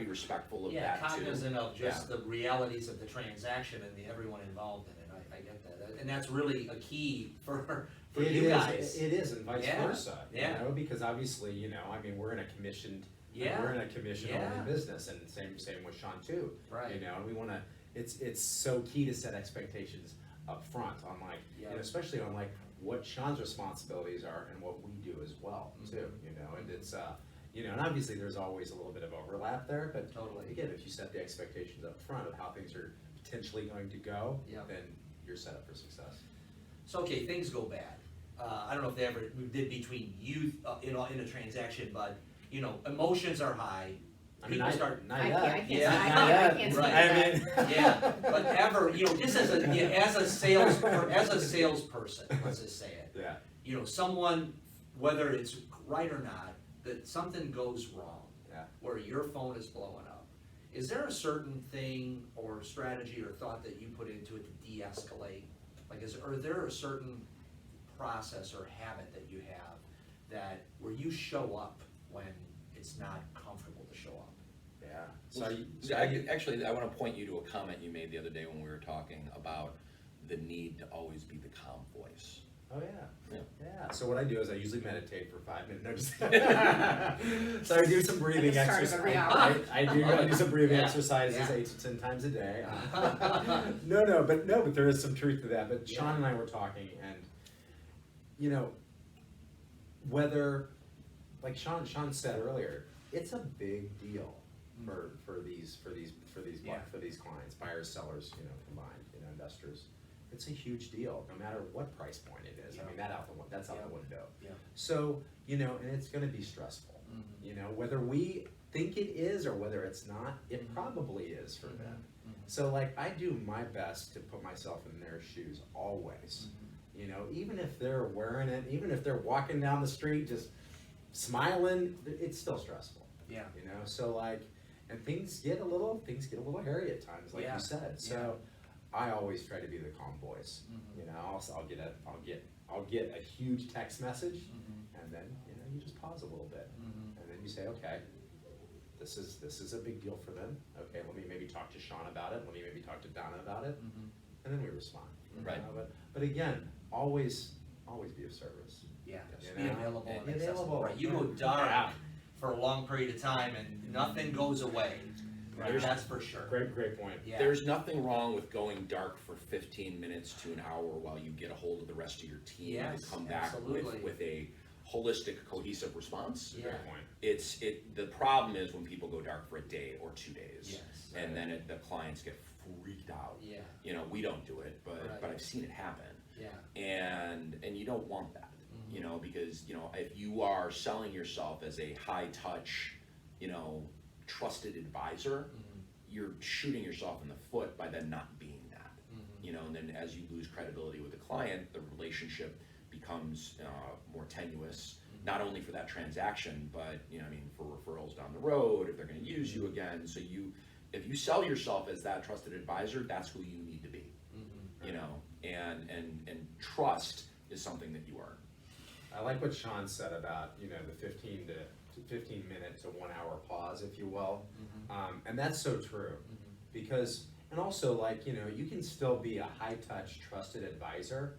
respectful of that too. Cognizant of just the realities of the transaction and everyone involved in it. I get that, and that's really a key for you guys. It is, and vice versa. Yeah. You know, because obviously, you know, I mean, we're in a commission only business, and same with Sean too. Right. You know, and we want to. It's so key to set expectations up front on like, and especially on like what Sean's responsibilities are and what we do as well too. You know, and it's you know, and obviously there's always a little bit of overlap there, but Totally. again, if you set the expectations up front of how things are potentially going to go, then you're set up for success. So, okay, things go bad. I don't know if they ever did between you in a transaction, but, you know, emotions are high. I mean, People start. I can't speak to I that. mean, Yeah, but ever, you know, just as a salesperson, let's just say it. Yeah. You know, someone, whether it's right or not, that something goes wrong. Yeah. Where your phone is blowing up. Is there a certain thing or strategy or thought that you put into it to de-escalate? Like, are there a certain process or habit that you have that where you show up when it's not comfortable to show up? Yeah. I want to point you to a comment you made the other day when we were talking about the need to always be the calm voice. Oh yeah. Yeah. Yeah. So what I do is I usually meditate for 5 minutes. So I do some breathing At the start of exercises. every hour. I do some breathing Yeah. exercises Yeah. 8 to 10 times a day. But there is some truth to that. But Sean and I were talking, and you know, whether, like Sean said earlier, it's a big deal for these clients, buyers, sellers, you know, combined, you know, investors. It's a huge deal, no matter what price point it is. I mean, that's out the window. Yeah. So, you know, and it's gonna be stressful. You know, whether we think it is or whether it's not, it probably is for them. So like, I do my best to put myself in their shoes always. You know, even if they're wearing it, even if they're walking down the street just smiling, it's still stressful. Yeah. You know, so like, and things get a little hairy at times, like you said. So I always try to be the calm voice. You know, I'll get a huge text message, and then, you know, you just pause a little bit, and then you say, okay, this is a big deal for them. Okay, let me maybe talk to Sean about it. Let me maybe talk to Donna about it, and then we respond. Right. But again, always be of service. Yeah, You just be know? available and Be accessible. available. Right, you go dark for a long period of time and nothing goes away. Right, that's for sure. Great point. Yeah. There's nothing wrong with going dark for 15 minutes to an hour while you get a hold of the rest of your team Yes, to come back absolutely. with a holistic, cohesive response. Yeah. Great point. The problem is when people go dark for a day or 2 days. Yes. And then the clients get freaked out. Yeah. You know, we don't do it, but Right. I've seen it happen. Yeah. And you don't want that, you know, because, you know, if you are selling yourself as a high touch, you know, trusted advisor, you're shooting yourself in the foot by then not being that. you know, and then as you lose credibility with the client, the relationship becomes more tenuous, not only for that transaction, but, you know, I mean, for referrals down the road, if they're gonna use you again. So if you sell yourself as that trusted advisor, that's who you need to be, you know, and trust is something that you earn. I like what Sean said about, you know, the 15 minute to 1 hour pause, if you will. And that's so true, because, and also, like, you know, you can still be a high touch trusted advisor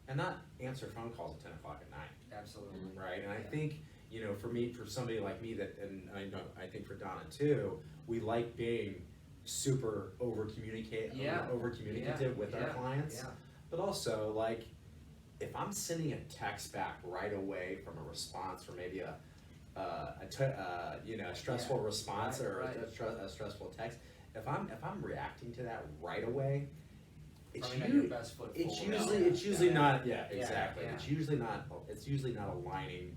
and not answer phone calls at 10 o'clock at night. Absolutely. Right, and I think, you know, for somebody like me that, and I think for Donna too, we like being super over communicative with our clients, but also, like, if I'm sending a text back right away from a response, or maybe a stressful response, or a stressful text, if I'm reacting to that right away, it's usually not exactly. Yeah. It's usually not aligning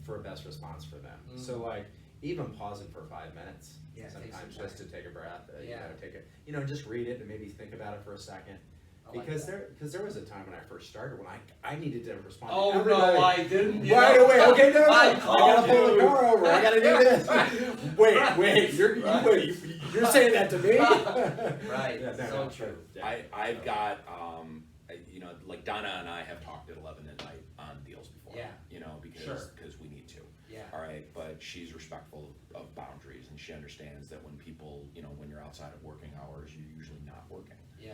for a best response for them. So, like, even pausing for 5 minutes sometimes just to take a breath, just read it and maybe think about it for a second. Because there was a time when I first started when I needed to respond. Oh to everybody no, I didn't. right away. Okay, no, I gotta pull the car over. I gotta do this. Wait, you're saying that to me? Right. So true. I've got like Donna and I have talked at 11 at night on deals before. Yeah. You know, because we need to. Yeah. All right, but she's respectful of boundaries, and she understands that when people, you know, when you're outside of working hours, you're usually not working. Yeah.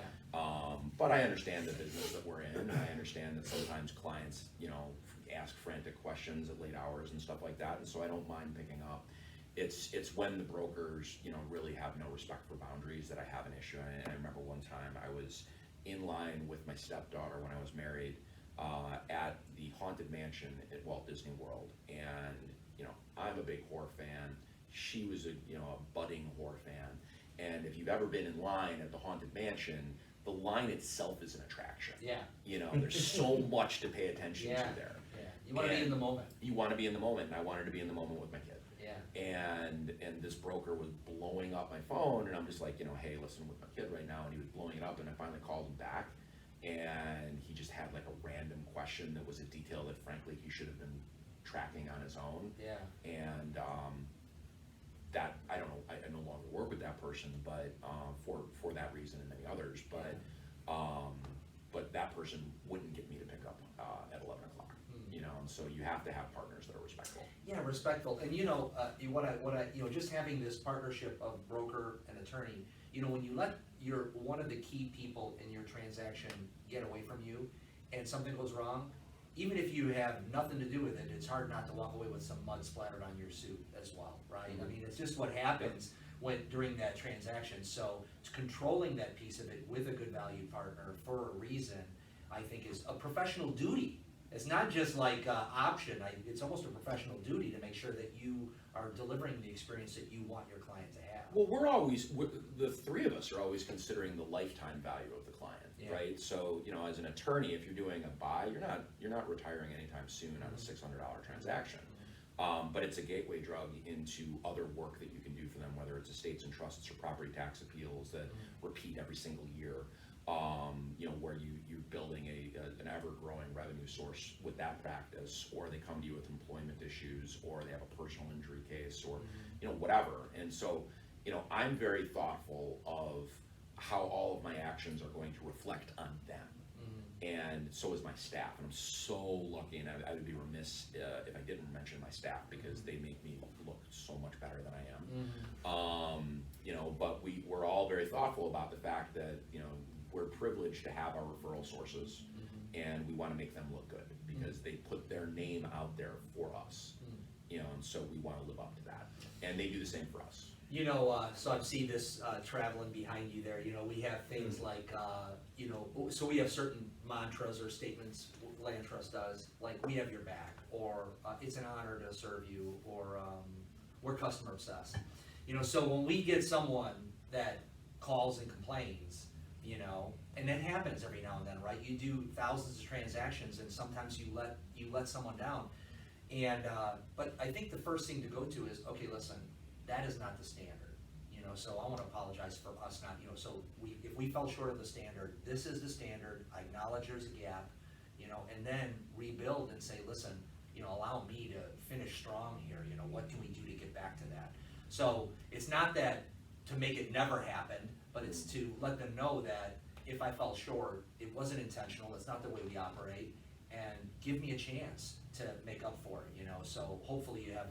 But I understand the business that we're in, and I understand that sometimes clients, you know, ask frantic questions at late hours and stuff like that, and so I don't mind picking up. It's when the brokers, you know, really have no respect for boundaries that I have an issue. And I remember one time I was in line with my stepdaughter when I was married at the Haunted Mansion at Walt Disney World, and, you know, I'm a big horror fan. She was a budding horror fan. And if you've ever been in line at the Haunted Mansion, the line itself is an attraction. Yeah. You know, there's so much to pay attention to there. Yeah. You want to be in the moment. You want to be in the moment, and I wanted to be in the moment with my kid. Yeah. And this broker was blowing up my phone, and I'm just like, you know, hey, listen, with my kid right now, and he was blowing it up, and I finally called him back, and he just had like a random question that was a detail that frankly he should have been tracking on his own. Yeah. And that, I don't know, I no longer work with that person, but for that reason and many others, but that person wouldn't get me to pick up at 11 o'clock, you know, and so you have to have partners that are respectful. Yeah, respectful, and you know, what I just having this partnership of broker and attorney, you know, when you let one of the key people in your transaction get away from you, and something goes wrong, even if you have nothing to do with it, it's hard not to walk away with some mud splattered on your suit as well, right? I mean, it's just what happens during that transaction. So controlling that piece of it with a good value partner for a reason, I think, is a professional duty. It's not just like option. It's almost a professional duty to make sure that you are delivering the experience that you want your client to have. Well, the three of us are always considering the lifetime value of the client, right? So, you know, as an attorney, if you're doing a buy, you're not retiring anytime soon on a $600 transaction. But it's a gateway drug into other work that you can do for them, whether it's estates and trusts or property tax appeals that repeat every single year. You know, where you're building an ever-growing revenue source with that practice, or they come to you with employment issues, or they have a personal injury case, or, you know, whatever. And so, you know, I'm very thoughtful of how all of my actions are going to reflect on them. And so is my staff, and I'm so lucky, and I would be remiss if I didn't mention my staff, because they make me look so much better than I am. You know, but we're all very thoughtful about the fact that, you know, we're privileged to have our referral sources, and we want to make them look good because they put their name out there for us. You know, and so we want to live up to that, and they do the same for us. You know, so I see this traveling behind you there. You know, we have things like, you know, so we have certain mantras or statements Land Trust does, like we have your back, or it's an honor to serve you, or we're customer obsessed. You know, so when we get someone that calls and complains, you know, and that happens every now and then, right? You do thousands of transactions, and sometimes you let someone down. And but I think the first thing to go to is, okay, listen, that is not the standard. You know, so I wanna apologize for us not, so if we fell short of the standard, this is the standard, I acknowledge there's a gap, and then rebuild and say, listen, allow me to finish strong here, what can we do to get back to that? So, it's not that to make it never happen, but it's to let them know that if I fell short, it wasn't intentional, it's not the way we operate, and give me a chance to make up for it, so hopefully you have,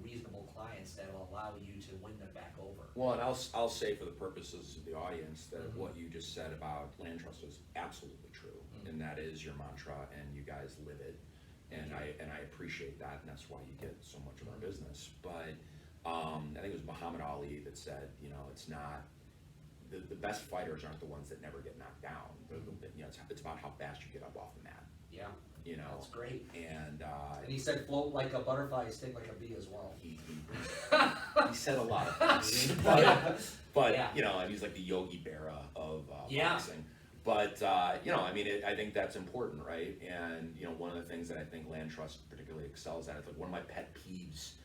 reasonable clients that'll allow you to win them back over. Well, and I'll say for the purposes of the audience that Mhm. what you just said about land trust is absolutely true, and that is your mantra, and you guys live it, and I appreciate that, and that's why you get so much of our business. But I think it was Muhammad Ali that said, it's not the best fighters aren't the ones that never get knocked down. It's about how fast you get up off the mat. Yeah, that's great. And he said float like a butterfly, sting like a bee as well. he said a lot of things, but Yeah. and he's like the Yogi Berra of Yeah. boxing. But I think that's important, right? And one of the things that I think Land Trust particularly excels at, it's like one of my pet peeves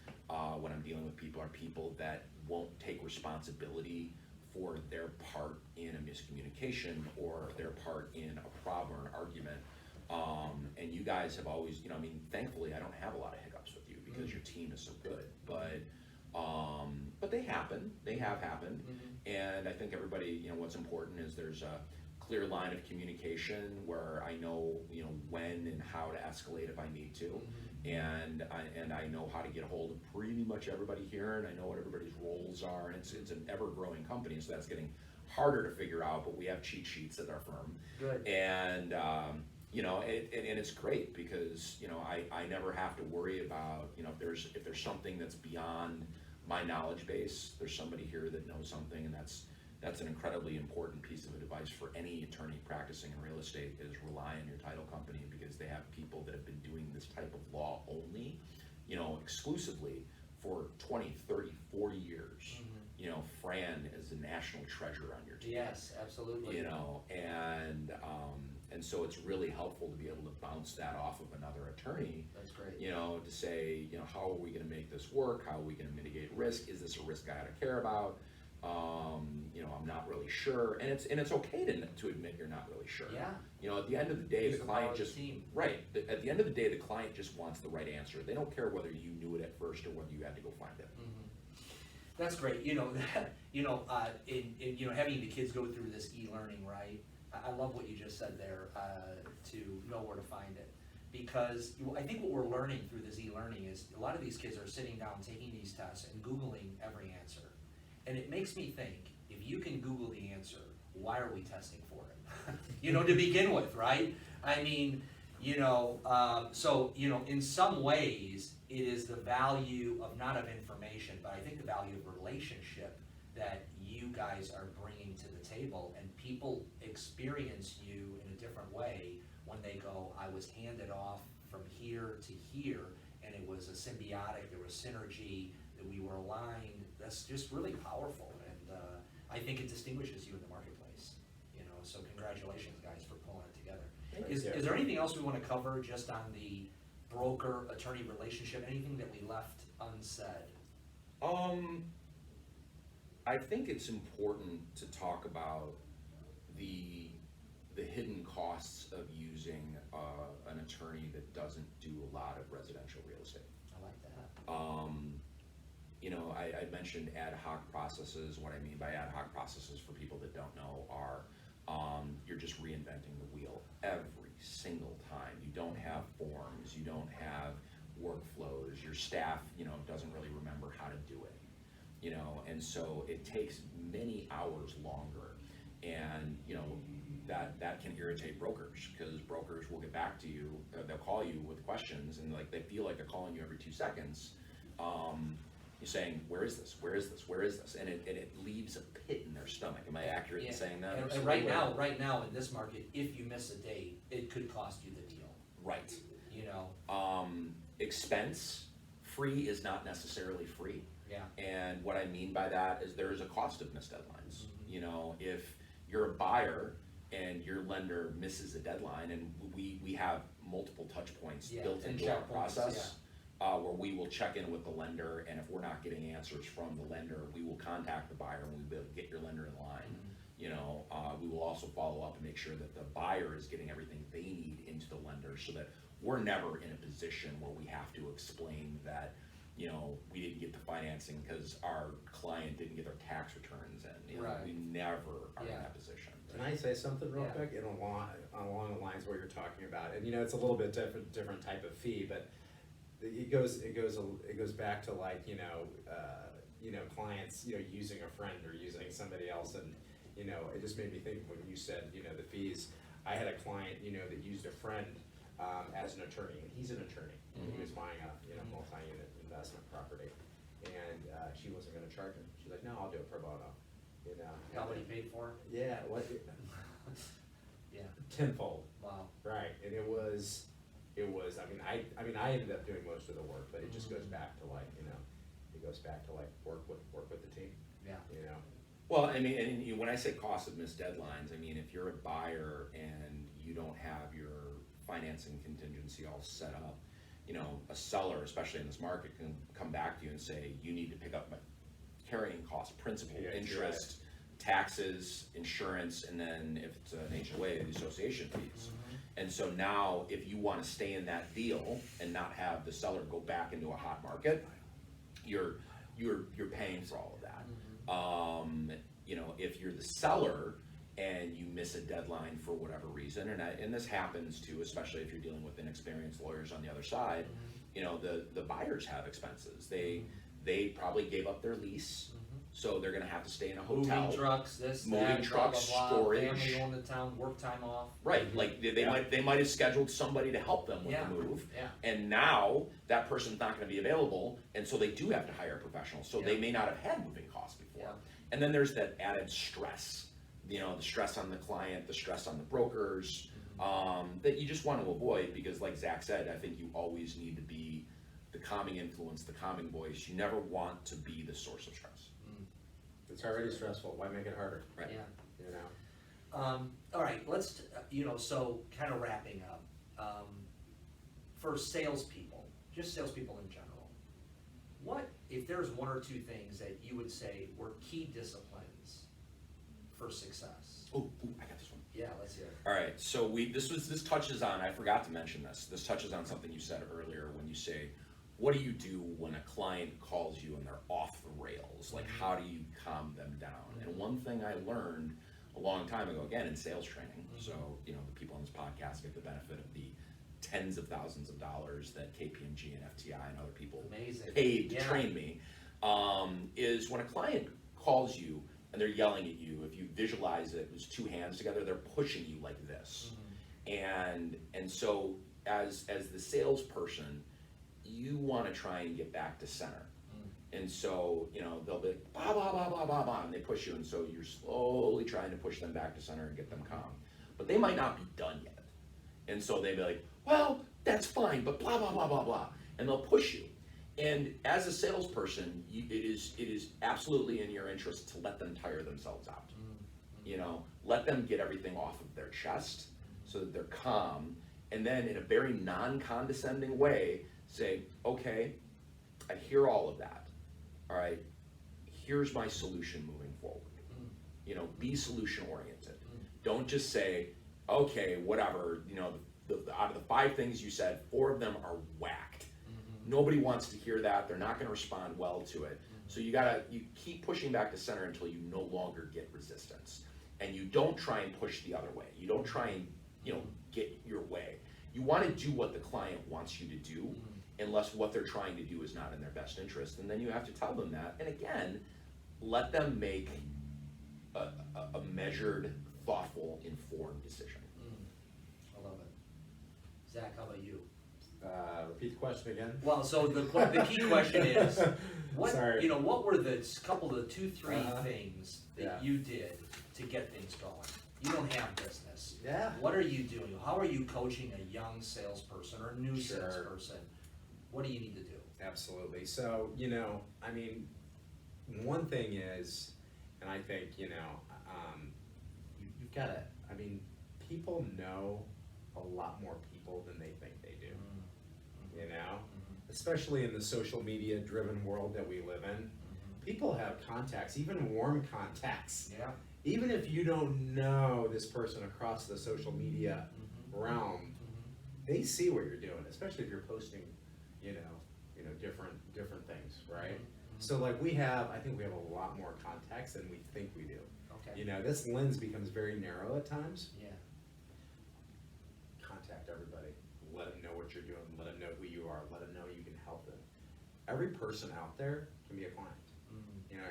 when I'm dealing with people are people that won't take responsibility for their part in a miscommunication or their part in a problem or an argument. And you guys have always, thankfully I don't have a lot of hiccups with you because your team is so good, but they happen, they have happened. And I think everybody, what's important is there's a clear line of communication where I know, when and how to escalate if I need to. And I know how to get a hold of pretty much everybody here, and I know what everybody's roles are, and it's an ever-growing company, so that's getting harder to figure out, but we have cheat sheets at our firm. Good. And and it's great because I never have to worry about if there's something that's beyond my knowledge base. There's somebody here that knows something, and that's an incredibly important piece of advice for any attorney practicing in real estate is rely on your title company because they have people that have been doing this type of law only, exclusively for 20, 30, 40 years. Fran is a national treasure on your team. Yes, absolutely. And so it's really helpful to be able to bounce that off of another attorney. That's great. To say, how are we going to make this work? How are we going to mitigate risk? Is this a risk I ought to care about? I'm not really sure, and it's okay to admit you're not really sure. Yeah. At the end of the day, Use the the power client of the just team. right. At the end of the day, the client just wants the right answer. They don't care whether you knew it at first or whether you had to go find it. That's great. In having the kids go through this e-learning, right? I love what you just said there, to know where to find it. Because I think what we're learning through this e-learning is a lot of these kids are sitting down, taking these tests and Googling every answer. And it makes me think, if you can Google the answer, why are we testing for it? To begin with, right? In some ways, it is the value of not of information, but I think the value of relationship that you guys are bringing to the table, and people experience you in a different way when they go, I was handed off from here to here, and it was a symbiotic, there was synergy, that we were aligned. That's just really powerful, and I think it distinguishes you in the marketplace. So congratulations, guys, for pulling it together. Is there anything else we want to cover just on the broker-attorney relationship? Anything that we left unsaid? I think it's important to talk about the hidden costs of using an attorney that doesn't do a lot of residential real estate. I like that. I mentioned ad hoc processes. What I mean by ad hoc processes for people that don't know are you're just reinventing the wheel every single time. You don't have forms, you don't have workflows, your staff, doesn't really remember how to do it. And so it takes many hours longer, and that can irritate brokers because brokers will get back to you, they'll call you with questions, and they feel like they're calling you every 2 seconds. You're saying, where is this? Where is this? Where is this? And it leaves a pit in their stomach. Am I accurate in saying that? And right now in this market, if you miss a date, it could cost you the deal. Right. expense. Free is not necessarily free. Yeah. And what I mean by that is there's a cost of missed deadlines. Mm-hmm. You know, if you're a buyer and your lender misses a deadline, and we have multiple touch points built into our process, where we will check in with the lender, and if we're not getting answers from the lender, we will contact the buyer and we'll get your lender in line. You know, we will also follow up and make sure that the buyer is getting everything they need into the lender, so that we're never in a position where we have to explain that, you know, we didn't get the financing because our client didn't get their tax returns in. You know, Right. we never are in Yeah. that position. Can I say something real Yeah. quick? Along the lines of what you're talking about, and you know, it's a little bit different type of fee, but it goes back to like, clients, using a friend or using somebody else, and it just made me think when you said, the fees. I had a client, that used a friend as an attorney, and he's an attorney. And he was buying a multi-unit investment property, and she wasn't going to charge him. She's like, no, I'll do it pro bono. How many paid for? Yeah, what? Yeah. Tenfold. Wow. Right, and it was. I ended up doing most of the work, but it just goes back to like, work with the team. Yeah. Well, I mean, and when I say cost of missed deadlines, I mean, if you're a buyer and you don't have your financing contingency all set up, a seller, especially in this market, can come back to you and say, you need to pick up my carrying cost, principal, Yeah, interest, taxes, insurance, and then if it's an HOA, the association fees. And so now, if you want to stay in that deal and not have the seller go back into a hot market, you're paying for all of that. If you're the seller and you miss a deadline for whatever reason, and this happens too, especially if you're dealing with inexperienced lawyers on the other side, the buyers have expenses. They probably gave up their lease, so they're gonna have to stay in a hotel. Moving trucks, this, Moving that, trucks, blah, blah, blah, storage. family owned the town, work time off. Right, like they might have scheduled somebody to help them with Yeah. the move, Yeah. and now that person's not gonna be available, and so they do have to hire a professional, so they Yeah. may not have had moving costs before. Yeah. And then there's that added stress, the stress on the client, the stress on the brokers, that you just want to avoid, because like Zach said, I think you always need to be the calming influence, the calming voice. You never want to be the source of stress. It's already stressful, why make it harder? Right. Yeah. All right, let's, so kind of wrapping up, for salespeople, just salespeople in general, what, if there's one or two things that you would say were key disciplines for success? Oh, I got this one. Yeah, let's hear it. All right, so this touches on, I forgot to mention this touches on something you said earlier when you say, what do you do when a client calls you and they're off the rails? Like, how do you calm them down? And one thing I learned a long time ago, again, in sales training, so, the people on this podcast get the benefit of the tens of thousands of dollars that KPMG and FTI and other people Amazing. paid to Yeah. train me, is when a client calls you and they're yelling at you, if you visualize it as two hands together, they're pushing you like this. And so as the salesperson, you want to try and get back to center. And so, they'll be blah, blah, blah, blah, blah, blah, and they push you, and so you're slowly trying to push them back to center and get them calm. But they might not be done yet. And so they'd be like, well, that's fine, but blah, blah, blah, blah, blah. And they'll push you. And as a salesperson, it is absolutely in your interest to let them tire themselves out. Let them get everything off of their chest so that they're calm. And then in a very non-condescending way, say, okay, I hear all of that. All right, here's my solution moving forward. Be solution oriented. Don't just say, okay, whatever, out of the 5 things you said, 4 of them are whacked. Nobody wants to hear that. They're not gonna respond well to it. So you keep pushing back to center until you no longer get resistance. And you don't try and push the other way. You don't try and, get your way. You wanna do what the client wants you to do, unless what they're trying to do is not in their best interest. And then you have to tell them that. And again, let them make a measured, thoughtful, informed decision. I love it. Zach, how about you? Repeat the question again. Well, so the key question is, what, Sorry. What were the couple of 2, 3 things that Yeah. you did to get things going? You don't have business. Yeah. What are you doing? How are you coaching a young salesperson or new Sure. salesperson? What do you need to do? Absolutely. So, one thing is, and I think, you've got to, people know a lot more people than they think they do, especially in the social media driven world that we live in, people have contacts, even warm contacts. Yeah. Even if you don't know this person across the social media realm, they see what you're doing, especially if you're posting, different things, right? So like I think we have a lot more contacts than we think we do. Okay. This lens becomes very narrow at times. Yeah. Contact everybody, let them know what you're doing, let them know who you are, let them know you can help them. Every person out there can be a client.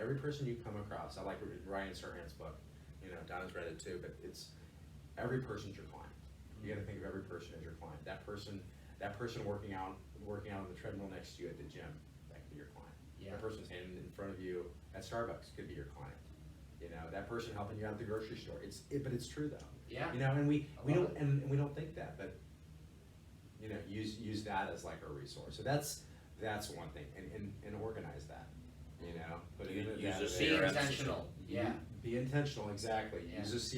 Every person you come across, I like Ryan Serhant's book, Donna's read it too, but it's every person's your client. You gotta think of every person as your client. That person working out on the treadmill next to you at the gym, that could be your client. Yeah. That person standing in front of you at Starbucks could be your client. That person helping you out at the grocery store. But it's true though. Yeah. And we I love don't and we don't think that, but use that as like a resource. So that's one thing, and organize that. Put it in a Use a database. Be CRM intentional. Yeah. Be intentional, exactly. Yeah. Use a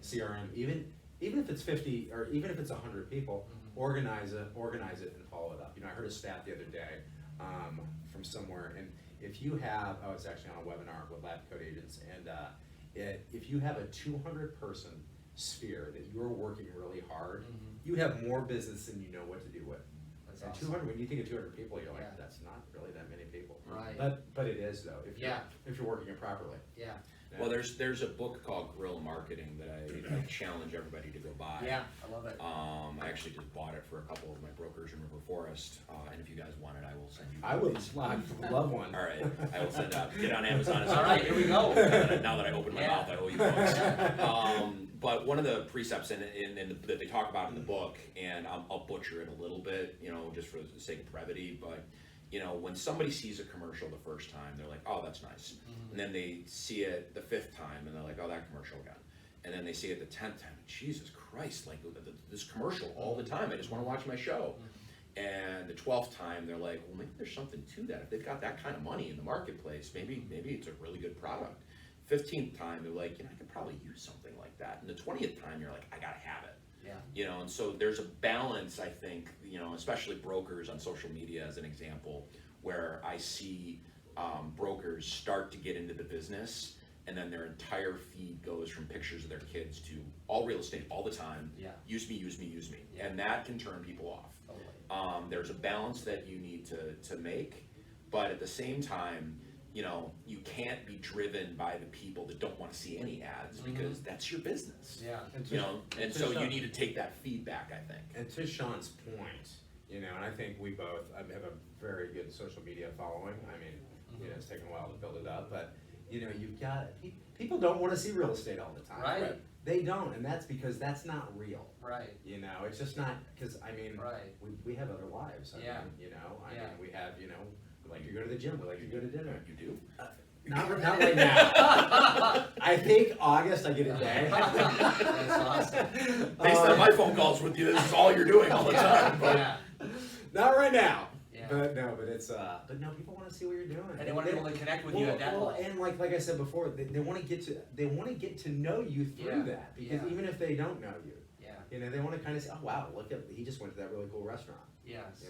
CRM, even if it's 50 or even if it's 100 people, organize it and follow it up. I heard a stat the other day from somewhere, and if you have, I was actually on a webinar with lab coat agents, and if you have a 200 person sphere that you're working really hard, you have more business than you know what to do with. That's And awesome. 200, when you think of 200 people, you're like, Yeah. that's not really that many people. Right. But it is though, if you're working it properly. Yeah. Well, there's a book called Guerrilla Marketing that I challenge everybody to go buy. Yeah, I love it. I actually just bought it for a couple of my brokers in River Forest, and if you guys want it, I will send you. I would love one. All right, I will send out. Get on Amazon. All right, here we go. Now that I opened my Yeah. mouth, I owe you books. But one of the precepts that they talk about in the book, and I'll butcher it a little bit, just for the sake of brevity, but when somebody sees a commercial the first time, they're like, oh, that's nice. And then they see it the 5th time, and they're like, oh, that commercial again. And then they see it the 10th time, Jesus Christ, like this commercial all the time, I just want to watch my show. And the 12th time, they're like, well, maybe there's something to that. If they've got that kind of money in the marketplace, maybe it's a really good product. 15th time, they're like, I could probably use something like that. And the 20th time, you're like, I gotta have it. Yeah. And so there's a balance, I think, especially brokers on social media as an example, where I see brokers start to get into the business, and then their entire feed goes from pictures of their kids to all real estate all the time. Yeah. Use me, use me, use me. Yeah. And that can turn people off. Totally. There's a balance that you need to make, but at the same time, you can't be driven by the people that don't want to see any ads, because that's your business. Yeah. And so you need to take that feedback, I think. And to Sean's point, and I think we both have a very good social media following. I mean, it's taken a while to build it up, but you've got people don't want to see real estate all the time. Right. They don't, and that's because that's not real. Right. It's just not, because Right. we have other lives. I Yeah. mean, Yeah. we have, we like to go to the gym, we like to go to dinner. You do? Not right now. I think August I get a day. That's awesome. Based on my phone calls with you, this is all you're doing all the time. But Yeah. Not right now. Yeah. But it's but no, people want to see what you're doing. And they want to be able to connect with you at that level. And like I said before, they want to get to know you through that, because even if they don't know you, Yeah. they want to kind of say, oh wow, look at, he just went to that really cool restaurant. Yes.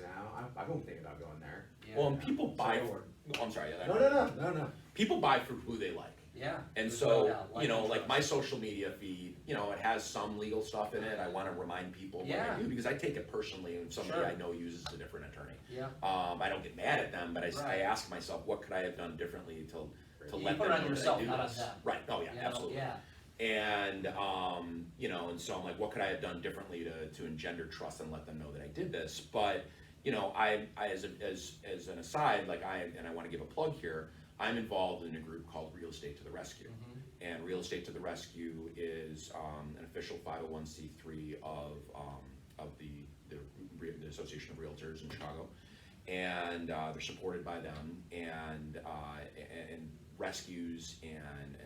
I've been thinking about going there. Yeah. Well, and people buy So- for. Oh, I'm sorry. No. People buy for who they like. Yeah. And There's no so, doubt. like trust. my social media feed, it has some legal stuff in it. I want to remind people what I do, because I take it personally when somebody Sure. I know uses a different attorney. Yeah. I don't get mad at them, but I Right. ask myself, what could I have done differently to You let put them it on know yourself, that I do not on this? them. Right. Oh yeah, You know? absolutely. Yeah. And and so I'm like, what could I have done differently to engender trust and let them know that I did this? But I as an aside, I want to give a plug here. I'm involved in a group called Real Estate to the Rescue, and Real Estate to the Rescue is an official 501c3 of the Association of Realtors in Chicago, and they're supported by them, and rescues and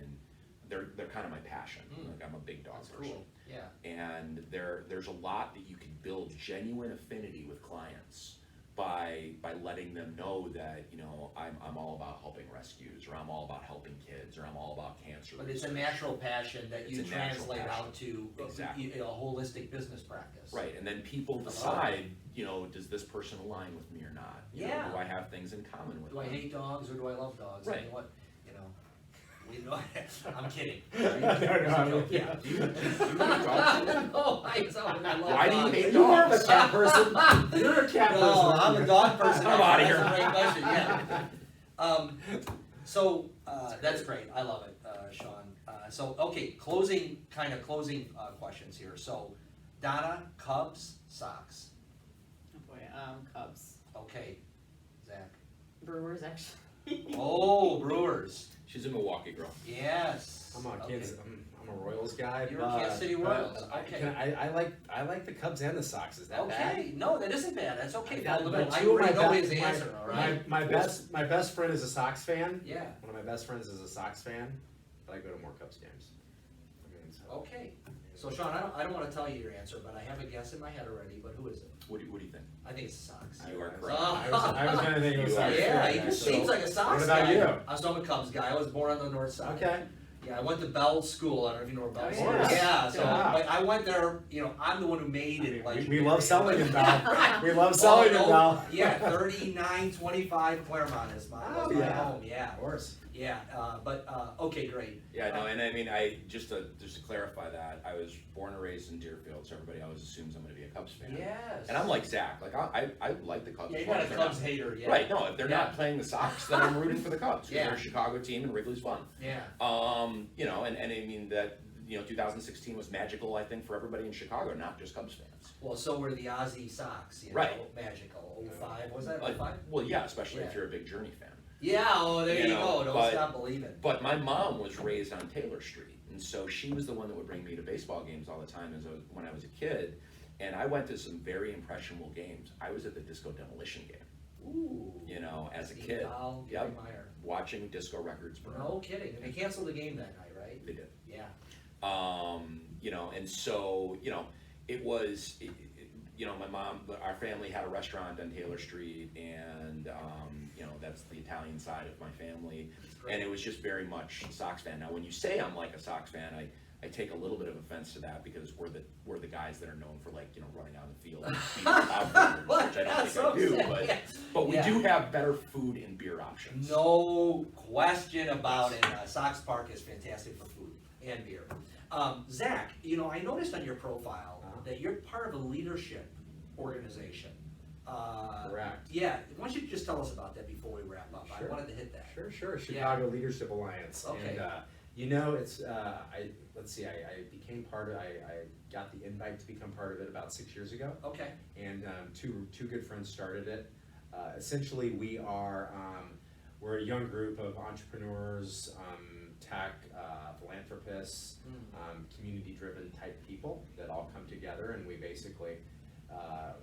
they're kind of my passion. Like, I'm a big dog That's person. cool. Yeah. And there's a lot that you can build genuine affinity with clients by letting them know that, you know, I'm all about helping rescues, or I'm all about helping kids, or I'm all about cancer. But it's a natural passion that It's you a natural translate passion. out to Exactly. a holistic business practice. Right, and then people decide, you know, does this person align with me or not? You know, Yeah. do I have things in common with Do I them? hate dogs or do I love dogs? Right. You know what, you know, I'm kidding. No, Yeah. Do you hate dogs? No, I love Why do you dogs. hate You're more of a dogs? cat person. You're a cat person. No, aren't I'm you? a dog person. I'm outta here. That's a great question, yeah. So, that's great, I love it, Sean. So, okay, closing questions here. So, Donna, Cubs, Sox. Oh boy, Cubs. Okay, Zach. Brewers, actually. Oh, Brewers, She's a Milwaukee girl. yes. I'm a Okay. Kansas. I'm a Royals guy. You're a but, Kansas City Royals, okay. I like the Cubs and the Sox. Is that bad? Okay, no, that isn't bad, that's okay. I Follow the got- middle. I two of already my know best- his answer, all right? My best friend is a Sox fan. Yeah, One of my best friends is a Sox fan, but I go to more Cubs games. I mean, so. okay. So Sean, I don't wanna tell you your answer, but I have a guess in my head already, but who is it? What do you think? I think it's the Sox. You are I was- correct. I was gonna think it was You Sox. are- Yeah, fan, he just actually. seems like a Sox What guy. about you? I'm a Cubs guy. I was born on the north side. Okay. Yeah, I went to Bell School. I don't know if you know where Bell Oh, School yeah. is. Yeah, so Yeah. but I went there. You know, I'm the one who made it. We love selling it, Bell. Right. We love selling it, Oh, no, Bell. Yeah, 3925 Claremont is my Oh, was my yeah. home. Yeah, Of course. yeah. Okay, great. Yeah, no, and I mean, just to clarify that, I was born and raised in Deerfield, so everybody always assumes I'm gonna be a Cubs fan. Yes. And I'm like Zach, like I like the Cubs. Yeah, as you're long not as a they're Cubs not- hater. Yeah. Right, no, if they're Yeah. not playing the Sox, then I'm rooting for the Cubs, because Yeah. they're a Chicago team and Wrigley's fun. Yeah. You know, and I mean that, you know, 2016 was magical, I think, for everybody in Chicago, not just Cubs fans. Well, so were the Aussie Sox. You know, Right. Magical. 05 was that? Like, 05? well, yeah, especially if Yeah. you're a big Journey fan. Yeah. Oh, there You you know, go. Don't but- stop believing. But my mom was raised on Taylor Street, and so she was the one that would bring me to baseball games all the time when I was a kid. And I went to some very impressionable games. I was at the Disco Demolition game, Ooh. you know, as a Steve kid, Powell, Yep. Gary Meyer. watching disco records burn. No kidding. And they canceled the game that night, right? They did. Yeah. You know, and so, you know, it was, you know, my mom, our family had a restaurant on Taylor Street, and, you know, that's the Italian side of my family. great. And it was just very much a Sox fan. Now, when you say I'm like a Sox fan, I take a little bit of offense to that, because we're the guys that are known for, like, you know, running on the field and beating outfielders, which I don't think I do, but we Yeah. do have better food and beer options. No question about it. Sox Park is fantastic for food and beer. Zach, you know, I noticed on your profile that you're part of a leadership organization. Correct. Yeah, why don't you just tell us about that before we wrap up? Sure. I wanted to hit that. Sure. Chicago Leadership Alliance. Okay. And, you know, it's, let's see, I became part of, I got the invite to become part of it about 6 years ago. Okay. And two good friends started it. Essentially, we're a young group of entrepreneurs, tech, philanthropists, community-driven type people that all come together, and we basically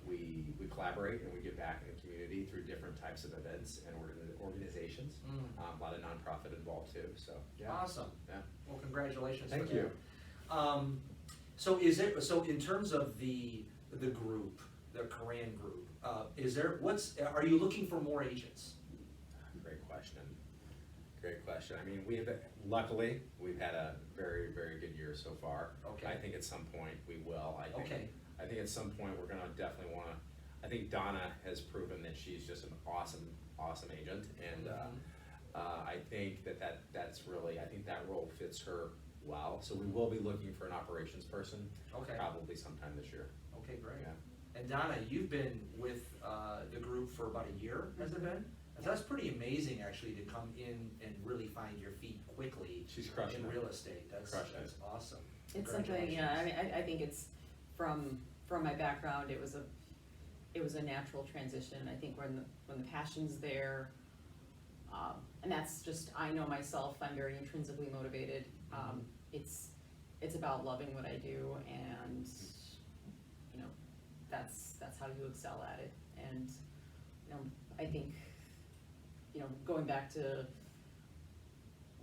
we collaborate and we give back in the community through different types of events and organizations. A lot of nonprofit involved too. So yeah. Awesome. Yeah. Well, congratulations. Thank for you. That. So in terms of the group, the Koran Group, are you looking for more agents? Great question. I mean, luckily, we've had a very, very good year so far. Okay. I think at some point we will. Okay. I think at some point we're gonna definitely wanna, I think Donna has proven that she's just an awesome agent, and I think that's really, I think that role fits her well. So we will be looking for an operations person, Okay. probably sometime this year. Okay, great. Yeah. And Donna, you've been with the group for about a year, has it been? That's pretty amazing, actually, to come in and really find your feet quickly She's crushing in it. real estate. That's Crushing it. awesome. It's something, yeah, I mean, I think it's, from my background, it was a natural transition. I think when the passion's there, and that's just, I know myself, I'm very intrinsically motivated. It's about loving what I do, and, you know, that's how you excel at it. And, you know, I think, you know, going back to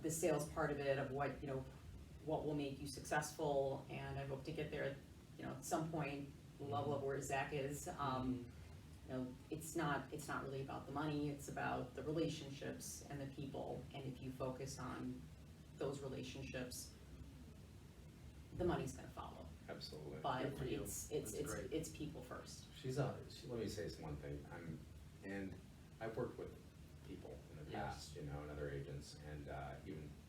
the sales part of it, of what, you know, what will make you successful, and I hope to get there, you know, at some point, the level of where Zach is. it's not really about the money, it's about the relationships and the people, and if you focus on those relationships, the money's gonna follow, Absolutely. but Good for you. it's That's great. it's people first. Let me say this one thing, and I've worked with people in the Yes. past, you know, and other agents, and,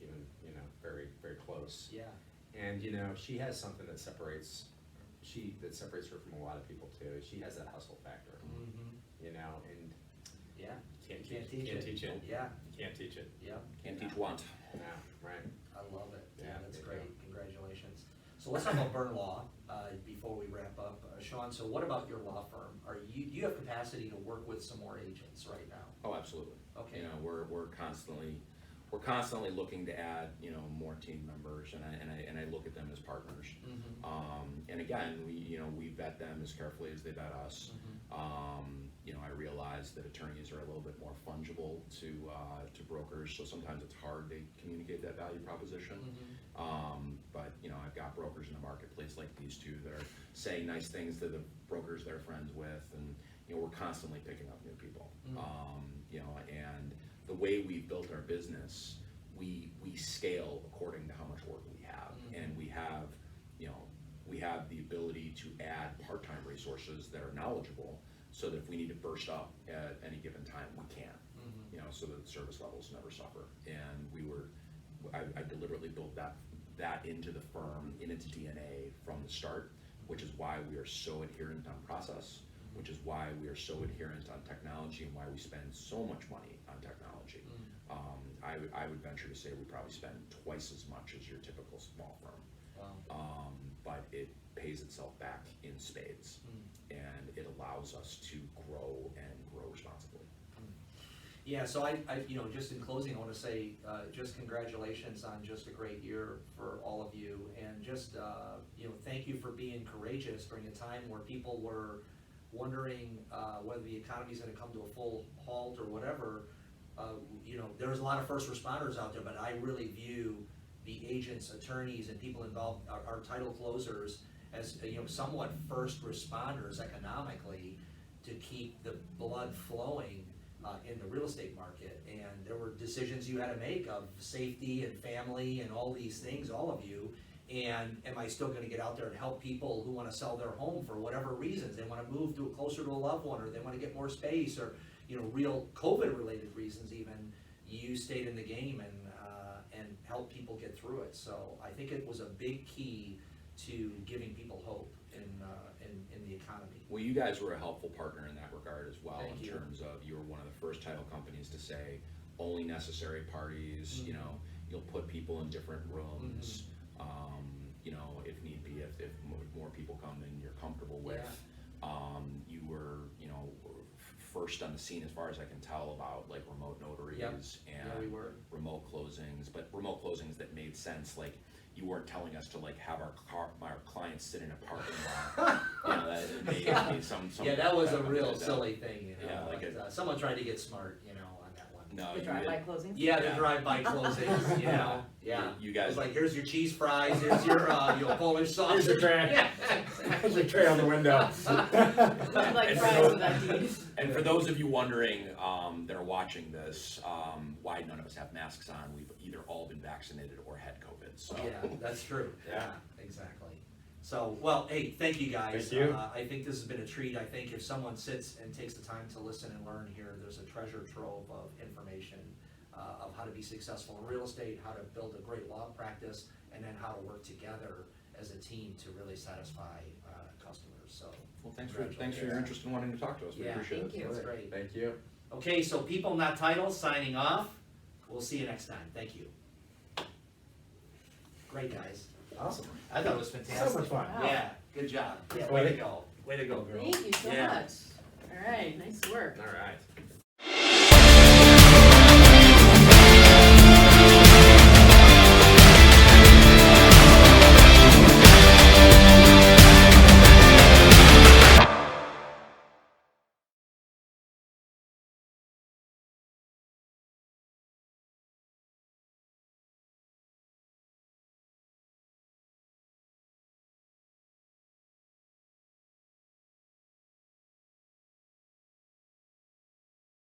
even, you know, very, very close. Yeah, And, you know, she has something that separates her from a lot of people too. She has that hustle factor, you know, and yeah, can't Can't teach teach it. it. yeah, You can't teach it. yeah, Can't teach want. Yeah, right. I love it, yeah, Yeah, that's me great, too. congratulations. So let's talk about Byrne Law, before we wrap up. Sean, so what about your law firm? Do you have capacity to work with some more agents right now? Oh, absolutely. Okay. You know, we're constantly looking to add, you know, more team members, and I look at them as partners. And again, we vet them as carefully as they vet us. You know, I realize that attorneys are a little bit more fungible to brokers, so sometimes it's hard to communicate that value proposition. But you know, I've got brokers in the marketplace like these two that are saying nice things to the brokers they're friends with, and you know, we're constantly picking up new people. You know, and the way we've built our business, we scale according to how much work we have, and we have, you know, we have the ability to add part-time resources that are knowledgeable, so that if we need to burst up at any given time, we can. You know, so that the service levels never suffer. And I deliberately built that into the firm, in its DNA from the start, which is why we are so adherent on process, which is why we are so adherent on technology, and why we spend so much money on technology. I would venture to say we probably spend twice as much as your typical small firm. Wow. But it pays itself back in spades, and it allows us to grow responsibly. Yeah, so I, you know, just in closing, I want to say, just congratulations on just a great year for all of you, and just, you know, thank you for being courageous during a time where people were wondering whether the economy's going to come to a full halt or whatever. You know, there was a lot of first responders out there, but I really view the agents, attorneys, and people involved, our title closers, as, you know, somewhat first responders economically to keep the blood flowing in the real estate market. And there were decisions you had to make of safety and family and all these things, all of you. And am I still gonna get out there and help people who wanna sell their home for whatever reasons? They wanna move to closer to a loved one, or they wanna get more space, or, you know, real COVID-related reasons even. You stayed in the game and helped people get through it. So I think it was a big key to giving people hope in the economy. Well, you guys were a helpful partner in that regard as well. Thank in you. terms of, you were one of the first title companies to say only necessary parties. You know, you'll put people in different rooms. You know, if need be, if more people come than you're comfortable with. You were, you know, first on the scene as far as I can tell about like remote notaries and we were. remote closings, but remote closings that made sense. Like, you weren't telling us to like have our clients sit in a parking lot. You know, that made some Yeah, that was a that- real that- silly thing, you know. Yeah, like but, someone tried to get smart, you know, on that one. No, The you drive-by didn't. closings? Yeah, the Yeah. drive-by closings, you know, yeah. You It guys, was like, here's your cheese fries, here's your, Polish sausage. Here's your tray. Yeah. There's a tray on the window. Like And fries for with that deed. and for those of you wondering, that are watching this, why none of us have masks on, we've either all been vaccinated or had COVID, so. Yeah, that's true. Yeah. Exactly. So, well, hey, thank you guys. Thank you. I think this has been a treat. I think if someone sits and takes the time to listen and learn here, there's a treasure trove of information of how to be successful in real estate, how to build a great law practice, and then how to work together as a team to really satisfy customers. So, Well, thanks for your interest in wanting to talk to us, we Yeah, appreciate it. thank you. that's great. Thank you. Okay, so People Not Titles signing off. We'll see you next time. Thank you. Great, guys. Awesome. I thought it was fantastic. So much fun. Wow. Yeah, good job. Yeah, That's way to great. go. Way to go, girl. Thank you so Yeah. much. All right, nice work. All right.